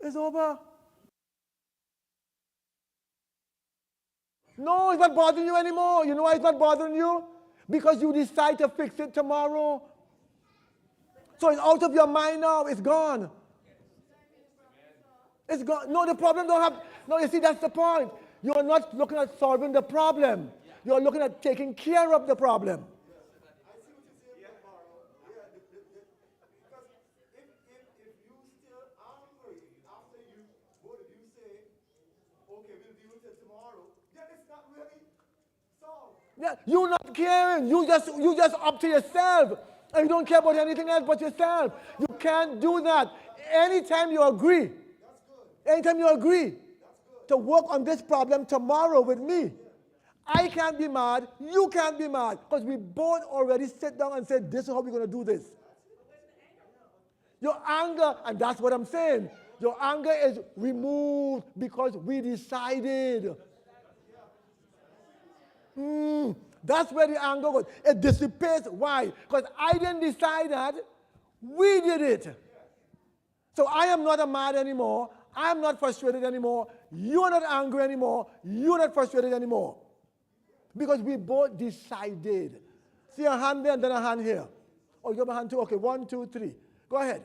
It's over. No, it's not bothering you anymore. You know why it's not bothering you? Because you decide to fix it tomorrow. So it's out of your mind now. It's gone. It's gone. No, the problem don't have. No, you see, that's the point. You're not looking at solving the problem. You're looking at taking care of the problem. Yeah, you're not caring. You just up to yourself. And you don't care about anything else but yourself. You can't do that. Anytime you agree to work on this problem tomorrow with me, I can't be mad, you can't be mad. Because we both already sit down and said, this is how we're going to do this. Your anger, and that's what I'm saying, your anger is removed because we decided. That's where the anger goes. It dissipates. Why? Because I didn't decide that. We did it. So I am not mad anymore. I am not frustrated anymore. You are not angry anymore. You are not frustrated anymore. Because we both decided. See a hand there and then a hand here. Oh, you have a hand too? Okay, 1, 2, 3. Go ahead.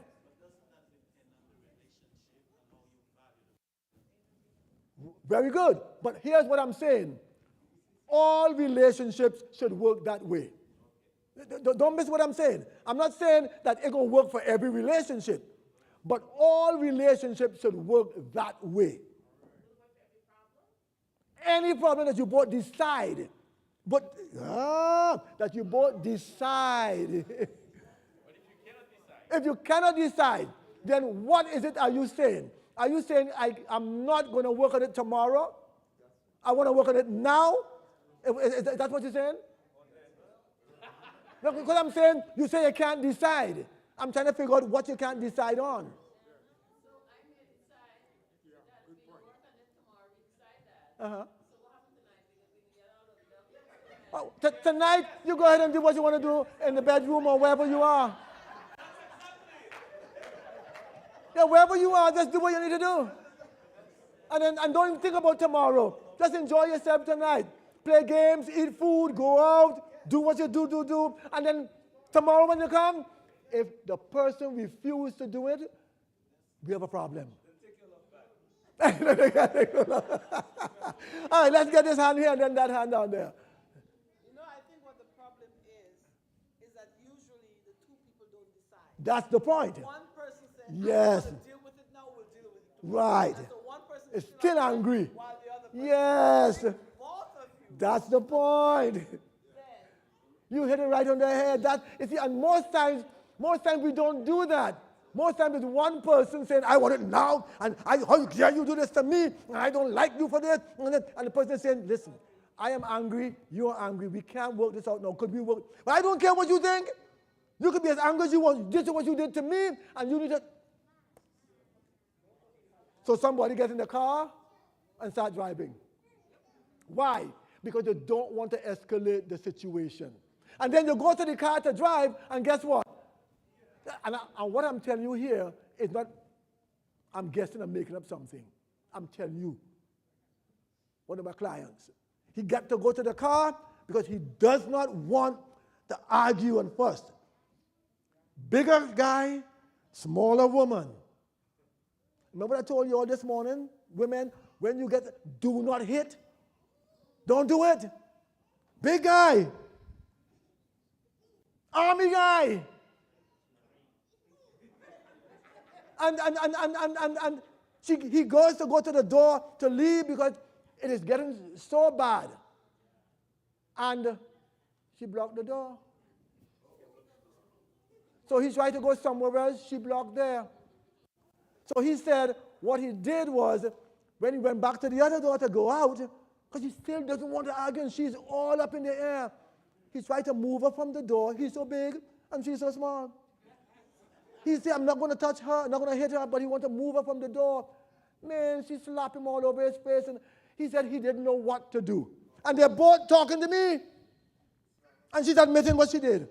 Very good. But here's what I'm saying. All relationships should work that way. Don't miss what I'm saying. I'm not saying that it's going to work for every relationship. But all relationships should work that way. Any problem that you both decide. That you both decide. If you cannot decide, then what is it are you saying? Are you saying I'm not going to work on it tomorrow? I want to work on it now? Is that what you're saying? No, because I'm saying, you say you can't decide. I'm trying to figure out what you can't decide on. So I'm going to decide that we will work on it tomorrow. We decide that. So what happens tonight? We can get out of the building. Tonight, you go ahead and do what you want to do in the bedroom or wherever you are. Yeah, wherever you are, just do what you need to do. And don't even think about tomorrow. Just enjoy yourself tonight. Play games, eat food, go out, do what you do. And then tomorrow when you come, if the person refuses to do it, we have a problem. All right, let's get this hand here and then that hand down there. You know, I think what the problem is that usually the two people don't decide. That's the point. One person says, Yes. I want to deal with it now, we'll deal with it. Right. And so one person Is is still angry. while the other person Yes. both of you. That's the point. You hit it right on the head. You see, and most times we don't do that. Most times it's one person saying, I want it now, and how dare you do this to me, and I don't like you for this. And the person is saying, listen, I am angry, you are angry, we can't work this out now. Could we work? But I don't care what you think. You could be as angry as you want. This is what you did to me, and you need to. So somebody gets in the car and start driving. Why? Because they don't want to escalate the situation. And then you go to the car to drive, and guess what? And what I'm telling you here is not, I'm guessing I'm making up something. I'm telling you. One of my clients. He got to go to the car because he does not want to argue and fuss. Bigger guy, smaller woman. Remember what I told you all this morning? Women, when you get, do not hit. Don't do it. Big guy. Army guy. And he goes to the door to leave because it is getting so bad. And she blocked the door. So he tried to go somewhere else, she blocked there. So he said what he did was, when he went back to the other door to go out, because he still doesn't want to argue and she's all up in the air, he tried to move her from the door. He's so big and she's so small. He said, I'm not going to touch her, I'm not going to hit her, but he wanted to move her from the door. Man, she slapped him all over his face, and he said he didn't know what to do. And they're both talking to me. And she's admitting what she did.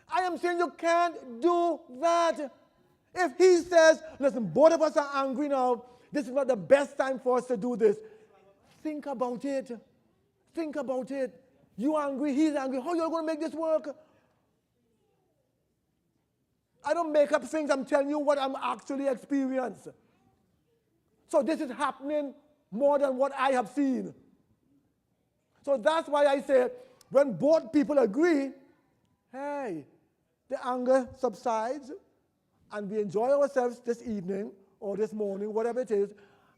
I am saying you can't do that. If he says, listen, both of us are angry now, this is not the best time for us to do this. Think about it. Think about it. You're angry, he's angry. How are you going to make this work? I don't make up things. I'm telling you what I'm actually experiencing. So this is happening more than what I have seen. So that's why I say, when both people agree, hey, the anger subsides, and we enjoy ourselves this evening or this morning, whatever it is,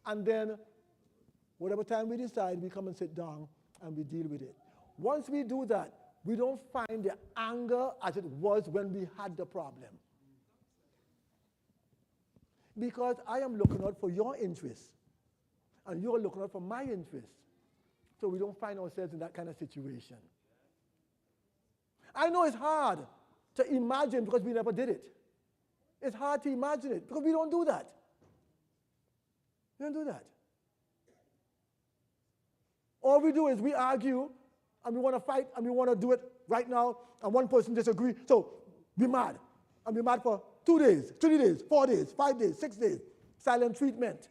and then whatever time we decide, we come and sit down and we deal with it. Once we do that, we don't find the anger as it was when we had the problem. Because I am looking out for your interests, and you're looking out for my interests. So we don't find ourselves in that kind of situation. I know it's hard to imagine because we never did it. It's hard to imagine it because we don't do that. We don't do that. All we do is we argue, and we want to fight, and we want to do it right now, and one person disagrees. So we're mad. And we're mad for 2 days, 3 days, 4 days, 5 days, 6 days. Silent treatment.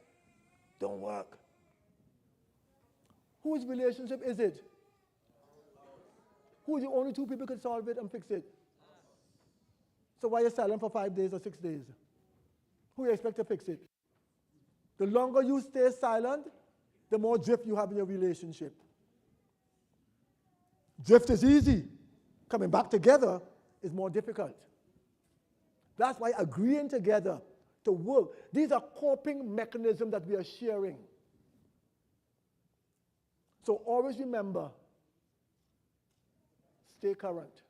Don't work. Whose relationship is it? Who are the only two people who can solve it and fix it? So why are you silent for 5 days or 6 days? Who you expect to fix it? The longer you stay silent, the more drift you have in your relationship. Drift is easy. Coming back together is more difficult. That's why agreeing together to work, these are coping mechanisms that we are sharing. So always remember, stay current.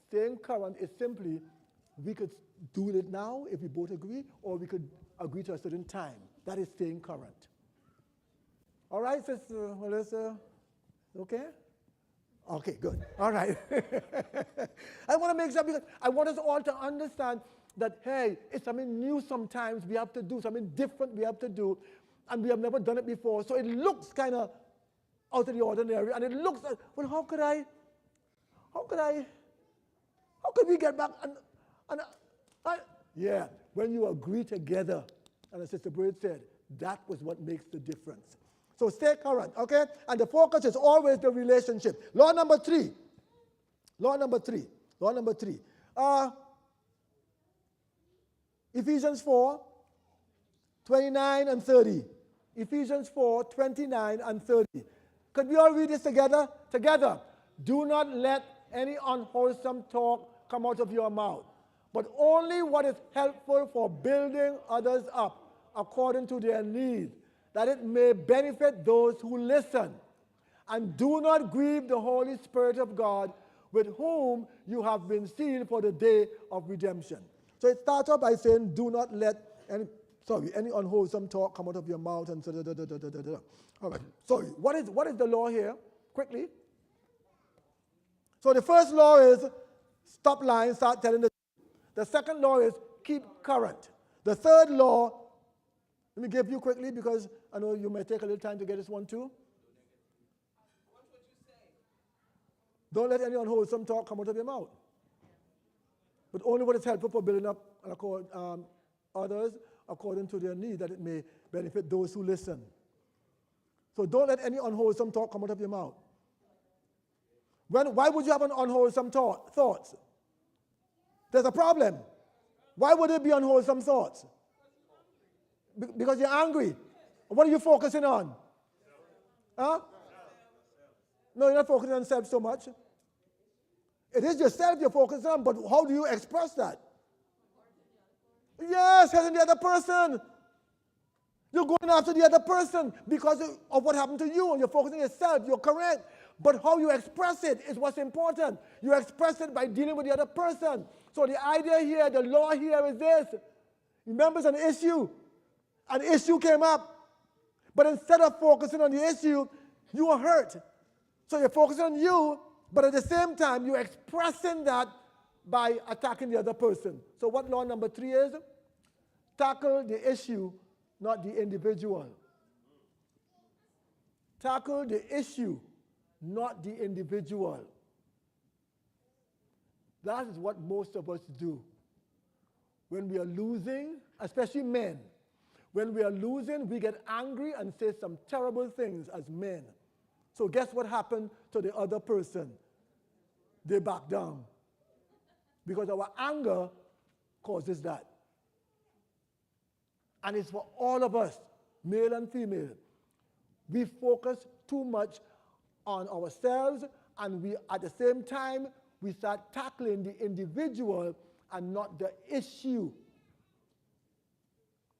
Staying current is simply, we could do it now if we both agree, or we could agree to a certain time. That is staying current. All right, Sister Melissa? Okay? Okay, good. All right. I want to make sure, because I want us all to understand that, hey, it's something new sometimes we have to do, something different we have to do, and we have never done it before. So it looks kind of out of the ordinary, and it looks like, well, how could we get back? Yeah, when you agree together, and as Sister Bird said, that was what makes the difference. So stay current, okay? And the focus is always the relationship. Law number three. Ephesians 4, 29 and 30. Ephesians 4, 29 and 30. Could we all read this together? Together. Do not let any unwholesome talk come out of your mouth, but only what is helpful for building others up according to their needs, that it may benefit those who listen. And do not grieve the Holy Spirit of God, with whom you have been sealed for the day of redemption. So it starts off by saying, do not let any unwholesome talk come out of your mouth, and so. All right. So what is the law here? Quickly. So the first law is stop lying, start telling the truth. The second law is keep current. The third law, let me give you quickly because I know you may take a little time to get this one too. Watch what you say. Don't let any unwholesome talk come out of your mouth, but only what is helpful for building up others according to their need, that it may benefit those who listen. So don't let any unwholesome talk come out of your mouth. Why would you have an unwholesome thoughts? There's a problem. Why would it be unwholesome thoughts? Because you're angry. What are you focusing on? Huh? No, you're not focusing on self so much. It is yourself you're focusing on, but how do you express that? Yes, hurting the other person. You're going after the other person because of what happened to you, and you're focusing on yourself. You're correct. But how you express it is what's important. You express it by dealing with the other person. So the idea here, the law here is this. Remember, it's an issue. An issue came up. But instead of focusing on the issue, you are hurt. So you're focusing on you, but at the same time, you're expressing that by attacking the other person. So what law number 3 is? Tackle the issue, not the individual. Tackle the issue, not the individual. That is what most of us do. When we are losing, especially men, when we are losing, we get angry and say some terrible things as men. So guess what happened to the other person? They back down. Because our anger causes that. And it's for all of us, male and female. We focus too much on ourselves, and we, at the same time, we start tackling the individual and not the issue.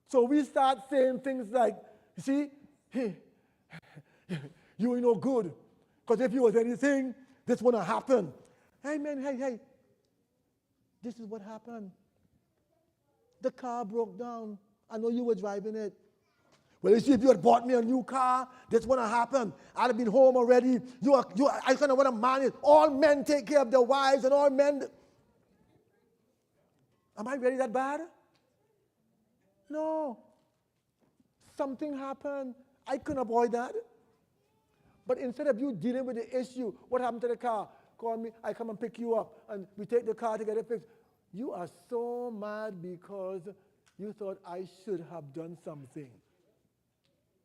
So we start saying things like, you see, you ain't no good, because if you was anything, this wouldn't happen. Hey man, hey, this is what happened. The car broke down. I know you were driving it. Well, you see, if you had bought me a new car, this wouldn't happen. I'd have been home already. I kind of what a man is. All men take care of their wives, and all men. Am I really that bad? No. Something happened. I couldn't avoid that. But instead of you dealing with the issue, what happened to the car? Call me, I come and pick you up, and we take the car to get it fixed. You are so mad because you thought I should have done something,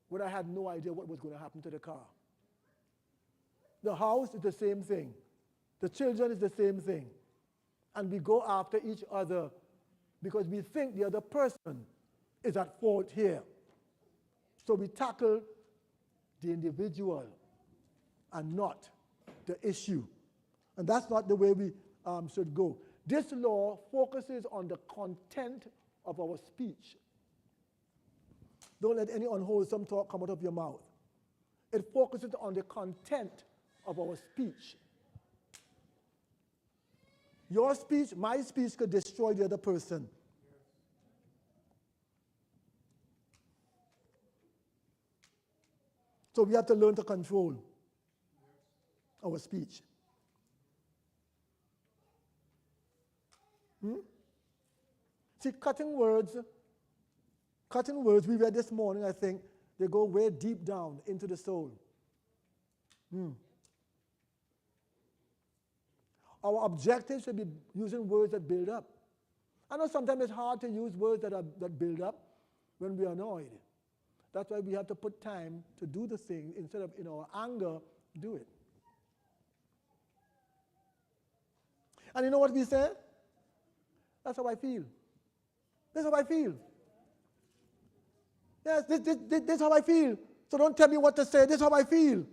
when I had no idea what was going to happen to the car. The house is the same thing. The children is the same thing. And we go after each other because we think the other person is at fault here. So we tackle the individual and not the issue. And that's not the way we should go. This law focuses on the content of our speech. Don't let any unwholesome talk come out of your mouth. It focuses on the content of our speech. Your speech, my speech, could destroy the other person. So we have to learn to control our speech. See, cutting words, we read this morning, I think, they go way deep down into the soul. Our objective should be using words that build up. I know sometimes it's hard to use words that build up when we are annoyed. That's why we have to put time to do the thing instead of in our anger, do it. And you know what we say? That's how I feel. This is how I feel. Yes, this is how I feel. So don't tell me what to say. This is how I feel.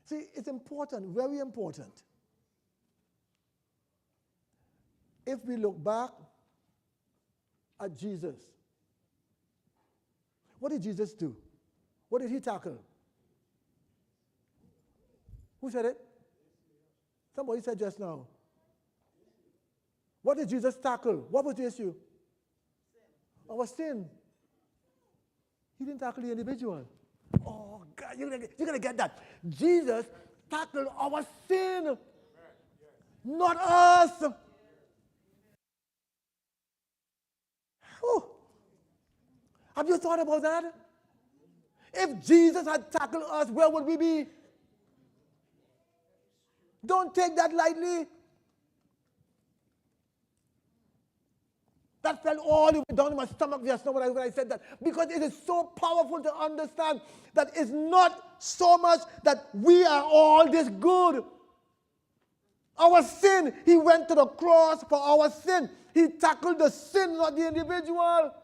See, it's important, very important. If we look back at Jesus, what did Jesus do? What did he tackle? Who said it? Somebody said just now. What did Jesus tackle? What was the issue? Sin. Our sin. He didn't tackle the individual. Oh, God, you're going to get that. Jesus tackled our sin, not us. Whew. Have you thought about that? If Jesus had tackled us, where would we be? Don't take that lightly. That felt all the way down in my stomach just now when I said that. Because it is so powerful to understand that it's not so much that we are all this good. Our sin, he went to the cross for our sin. He tackled the sin, not the individual.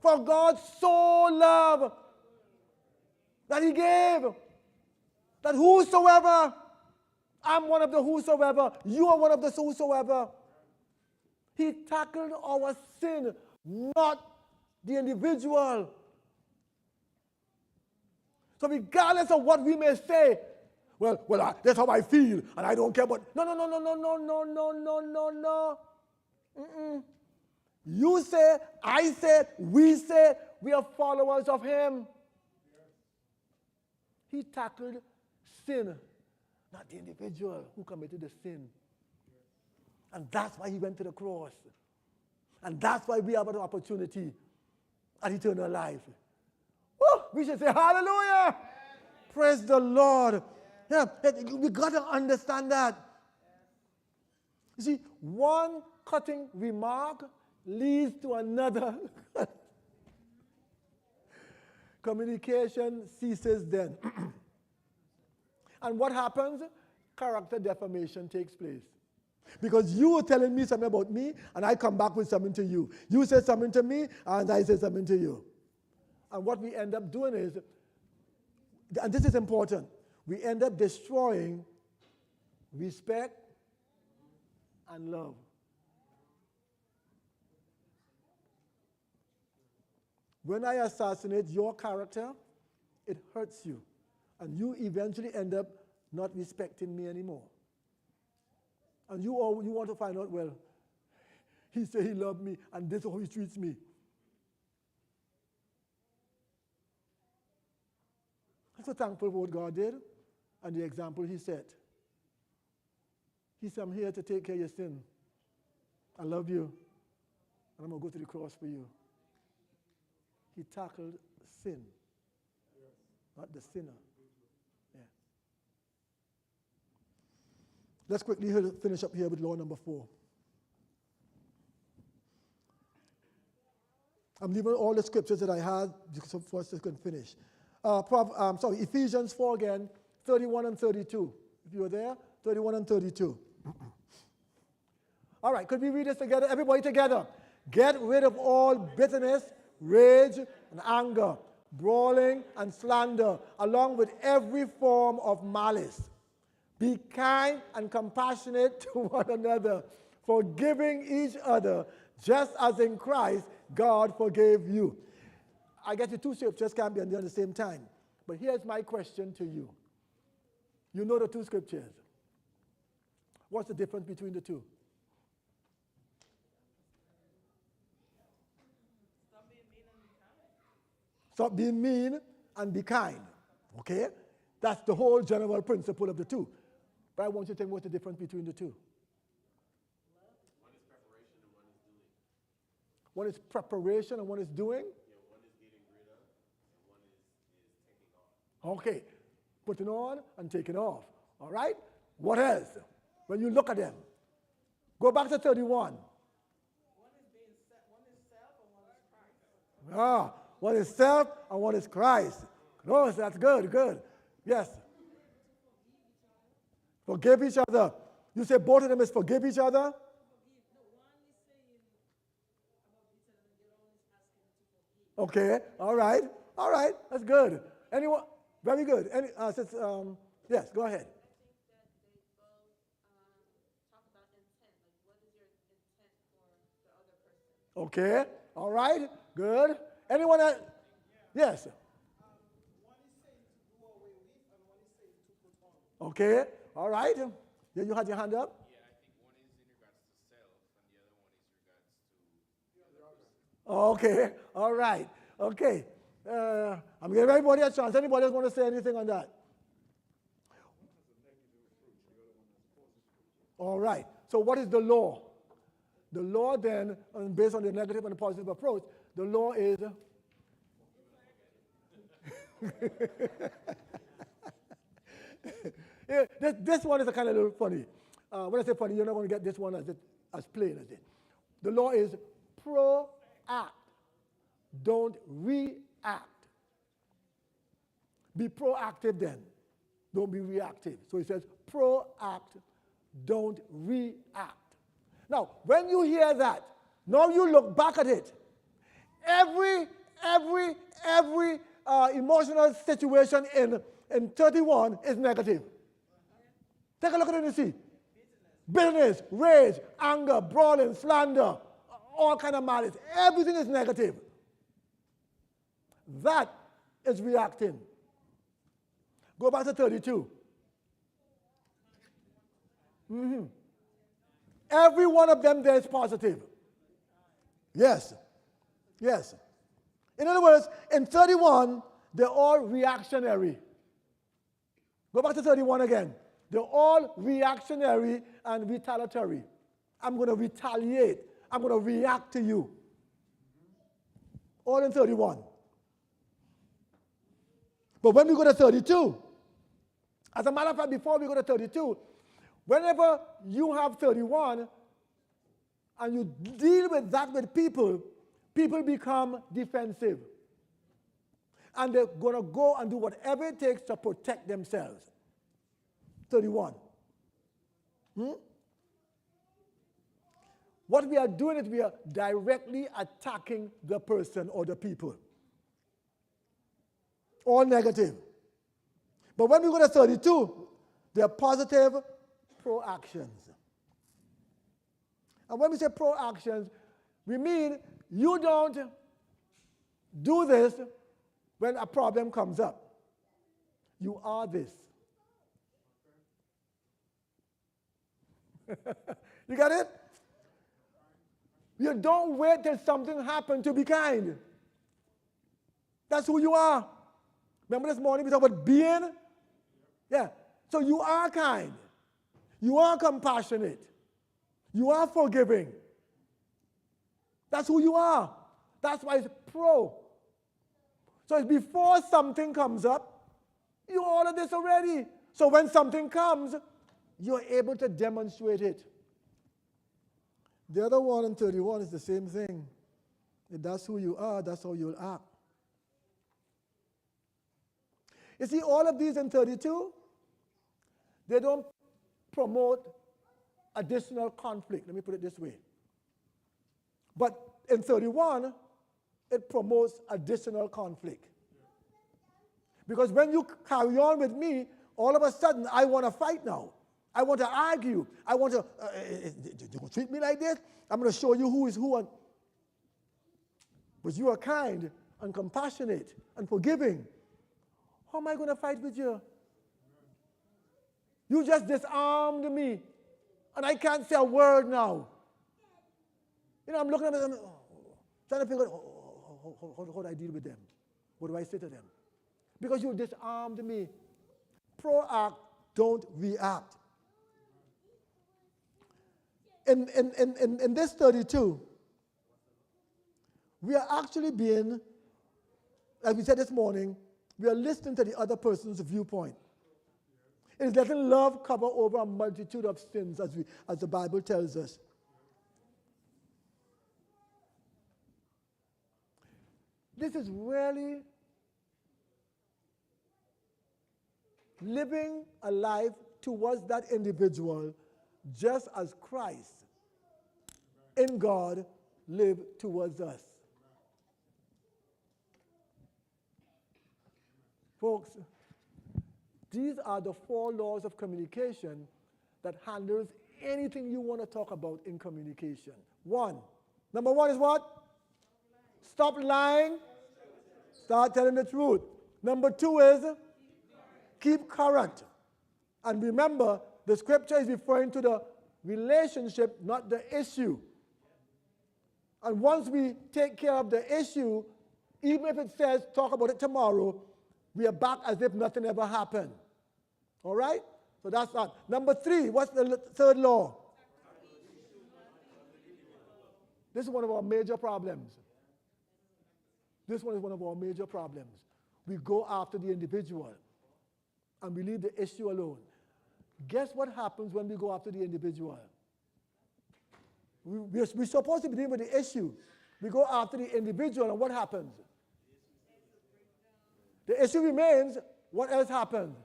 For God so loved that he gave. That whosoever, I'm one of the whosoever, you are one of the whosoever. He tackled our sin, not the individual. So regardless of what we may say, that's how I feel, and I don't care. But no. You say, I say, we are followers of him. He tackled sin, not the individual who committed the sin. And that's why he went to the cross. And that's why we have an opportunity at eternal life. Woo! We should say hallelujah. Praise the Lord. Yeah, we got to understand that. You see, one cutting remark leads to another. Communication ceases then. And what happens? Character defamation takes place. Because you were telling me something about me, and I come back with something to you. You say something to me, and I say something to you. And what we end up doing is, and this is important, we end up destroying respect and love. When I assassinate your character, it hurts you. And you eventually end up not respecting me anymore. And you want to find out, well, he said he loved me, and this is how he treats me. I'm so thankful for what God did and the example he set. He said, I'm here to take care of your sin. I love you, and I'm going to go to the cross for you. He tackled sin, not the sinner. Yeah. Let's quickly finish up here with law number 4. I'm leaving all the scriptures that I had so for us to finish. Ephesians 4 again, 31 and 32. If you were there, 31 and 32. All right, could we read this together? Everybody together. Get rid of all bitterness, rage, and anger, brawling and slander, along with every form of malice. Be kind and compassionate to one another, forgiving each other, just as in Christ God forgave you. I guess the two scriptures can't be at the same time. But here's my question to you. You know the two scriptures. What's the difference between the two? Stop being mean and be kind. Okay? That's the whole general principle of the two. But I want you to tell me what's the difference between the two. One is preparation and one is doing? Yeah, one is getting rid of and one is taking off. Okay. Putting on and taking off. All right? What else? When you look at them. Go back to 31. One is self and one is Christ. Ah, one is self and one is Christ. No, that's good, good. Yes. Forgive each other. You say both of them is forgive each other? Okay, all right, that's good. Anyone? Very good. Yes, go ahead. I think that they both talk about intent. Like, what is your intent for the other person? Okay, all right, good. Anyone else? Yes. One is saying to do away with, and one is saying to put on. Okay, all right. Yeah, you had your hand up? Yeah, I think one is in regards to self, and the other one is regards to the other person. Okay, all right. Okay. I'm giving everybody a chance. Anybody else want to say anything on that? All right. So what is the law? The law then, based on the negative and the positive approach, the law is... Yeah, this one is a kind of a little funny. When I say funny, you're not going to get this one as plain as it. The law is proact. Don't react. Be proactive then. Don't be reactive. So it says proact, don't react. Now, when you hear that, now you look back at it. Every emotional situation in 31 is negative. Take a look at it and see. Bitterness, rage, anger, brawling, slander, all kind of malice. Everything is negative. That is reacting. Go back to 32. Every one of them there is positive. Yes. Yes. In other words, in 31, they're all reactionary. Go back to 31 again. They're all reactionary and retaliatory. I'm going to retaliate. I'm going to react to you. All in 31. But when we go to 32, as a matter of fact, before we go to 32, whenever you have 31 and you deal with that with people, people become defensive. And they're going to go and do whatever it takes to protect themselves. 31. What we are doing is we are directly attacking the person or the people. All negative. But when we go to 32, they are positive proactions. And when we say proactions, we mean you don't do this when a problem comes up. You are this. You got it? You don't wait till something happens to be kind. That's who you are. Remember this morning we talked about being? Yeah. So you are kind. You are compassionate. You are forgiving. That's who you are. That's why it's pro. So it's before something comes up, you all of this already. So when something comes, you're able to demonstrate it. The other one in 31 is the same thing. If that's who you are, that's how you'll act. You see, all of these in 32, they don't promote additional conflict. Let me put it this way. But in 31, it promotes additional conflict. Because when you carry on with me, all of a sudden, I want to fight now. I want to argue. I want to, you going to treat me like this? I'm going to show you who is who. But you are kind and compassionate and forgiving. How am I going to fight with you? You just disarmed me. And I can't say a word now. You know, I'm looking at them, trying to figure out, how do I deal with them? What do I say to them? Because you disarmed me. Proact, don't react. In this 32, we are actually being, like we said this morning, we are listening to the other person's viewpoint. It is letting love cover over a multitude of sins, as the Bible tells us. This is really living a life towards that individual just as Christ in God lived towards us. Folks, these are the 4 laws of communication that handles anything you want to talk about in communication. Number one is what? Stop lying. Start telling the truth. Number 2 is keep current. And remember, the scripture is referring to the relationship, not the issue. And once we take care of the issue, even if it says talk about it tomorrow, we are back as if nothing ever happened. All right? So that's that. Number 3, what's the third law? This is one of our major problems. This one is one of our major problems. We go after the individual and we leave the issue alone. Guess what happens when we go after the individual? We're supposed to be dealing with the issue. We go after the individual, and what happens? The issue remains. What else happens?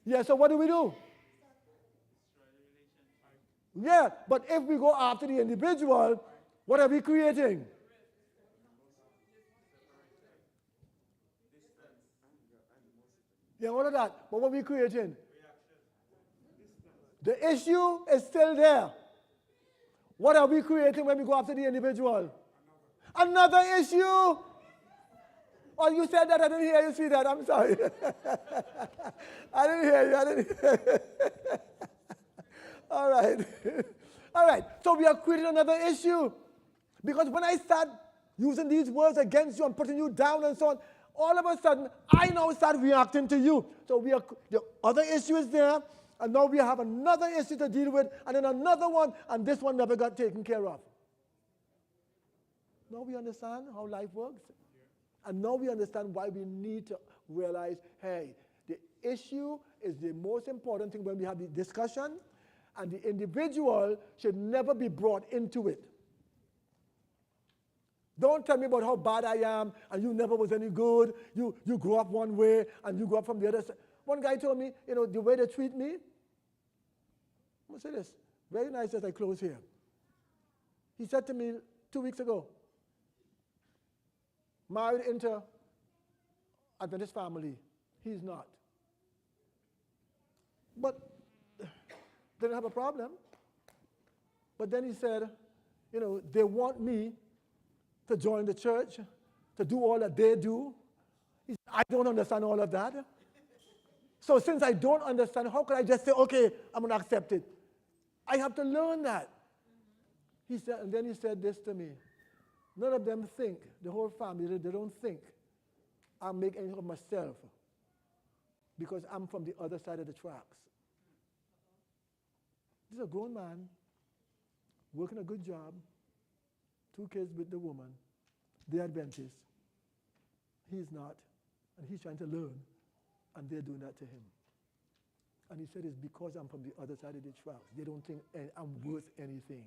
Yeah, so what do? Yeah, but if we go after the individual, what are we creating? Yeah, all of that. But what are we creating? The issue is still there. What are we creating when we go after the individual? Another issue. Oh, you said that. I didn't hear you see that. I'm sorry. I didn't hear you. All right. All right. So we are creating another issue. Because when I start using these words against you and putting you down and so on, all of a sudden, I now start reacting to you. So the other issue is there, and now we have another issue to deal with, and then another one, and this one never got taken care of. Now we understand how life works. And now we understand why we need to realize, hey, the issue is the most important thing when we have the discussion, and the individual should never be brought into it. Don't tell me about how bad I am and you never was any good. You grew up one way and you grew up from the other side. One guy told me, the way they treat me. I'm going to say this. Very nice as I close here. He said to me 2 weeks ago, married into Adventist family. He's not. But didn't have a problem. But then he said, they want me to join the church, to do all that they do. He said, I don't understand all of that. So since I don't understand, how could I just say, okay, I'm going to accept it? I have to learn that. He said, and then he said this to me. None of them think, the whole family, they don't think I'll make anything of myself because I'm from the other side of the tracks. This is a grown man working a good job, 2 kids with the woman. They're Adventists. He's not. And he's trying to learn. And they're doing that to him. And he said it's because I'm from the other side of the tracks. They don't think I'm worth anything.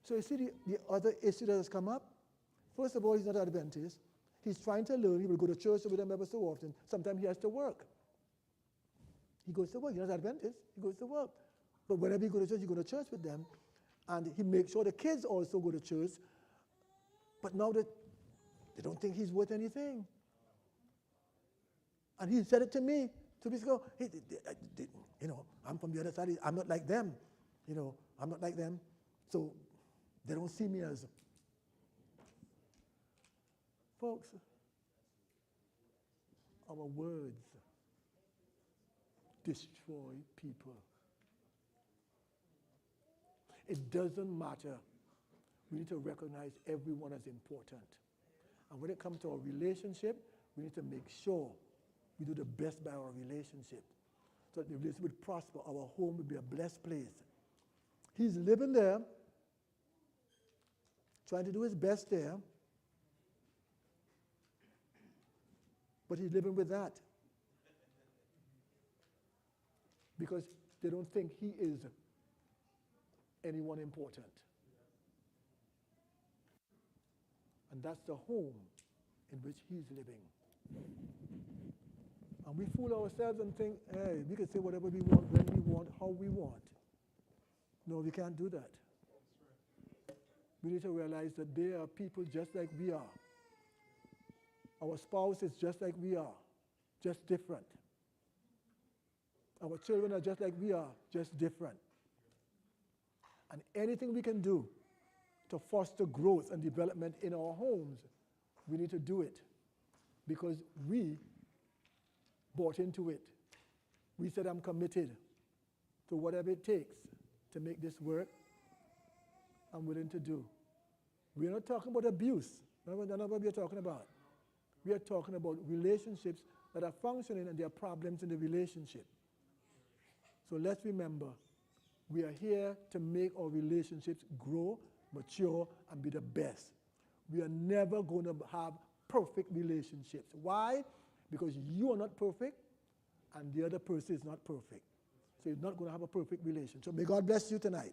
So you see the other issue that has come up? First of all, he's not Adventist. He's trying to learn. He will go to church with them ever so often. Sometimes he has to work. He goes to work. He's not Adventist. He goes to work. But whenever he goes to church, he goes to church with them. And he makes sure the kids also go to church. But now that they don't think he's worth anything. And he said it to me 2 weeks ago. Hey, I'm from the other side. I'm not like them. I'm not like them. So they don't see me as. Folks, our words destroy people. It doesn't matter. We need to recognize everyone as important. And when it comes to our relationship, we need to make sure we do the best by our relationship. So that the relationship will prosper. Our home will be a blessed place. He's living there, trying to do his best there. But he's living with that. Because they don't think he is anyone important. And that's the home in which he's living. And we fool ourselves and think, hey, we can say whatever we want, when we want, how we want. No, we can't do that. We need to realize that they are people just like we are. Our spouse is just like we are, just different. Our children are just like we are, just different. And anything we can do to foster growth and development in our homes, we need to do it because we bought into it. We said, I'm committed to whatever it takes to make this work. I'm willing to do. We're not talking about abuse. That's not what we're talking about. We are talking about relationships that are functioning and there are problems in the relationship. So let's remember, we are here to make our relationships grow, mature, and be the best. We are never going to have perfect relationships. Why? Because you are not perfect and the other person is not perfect. So you're not going to have a perfect relationship. So may God bless you tonight.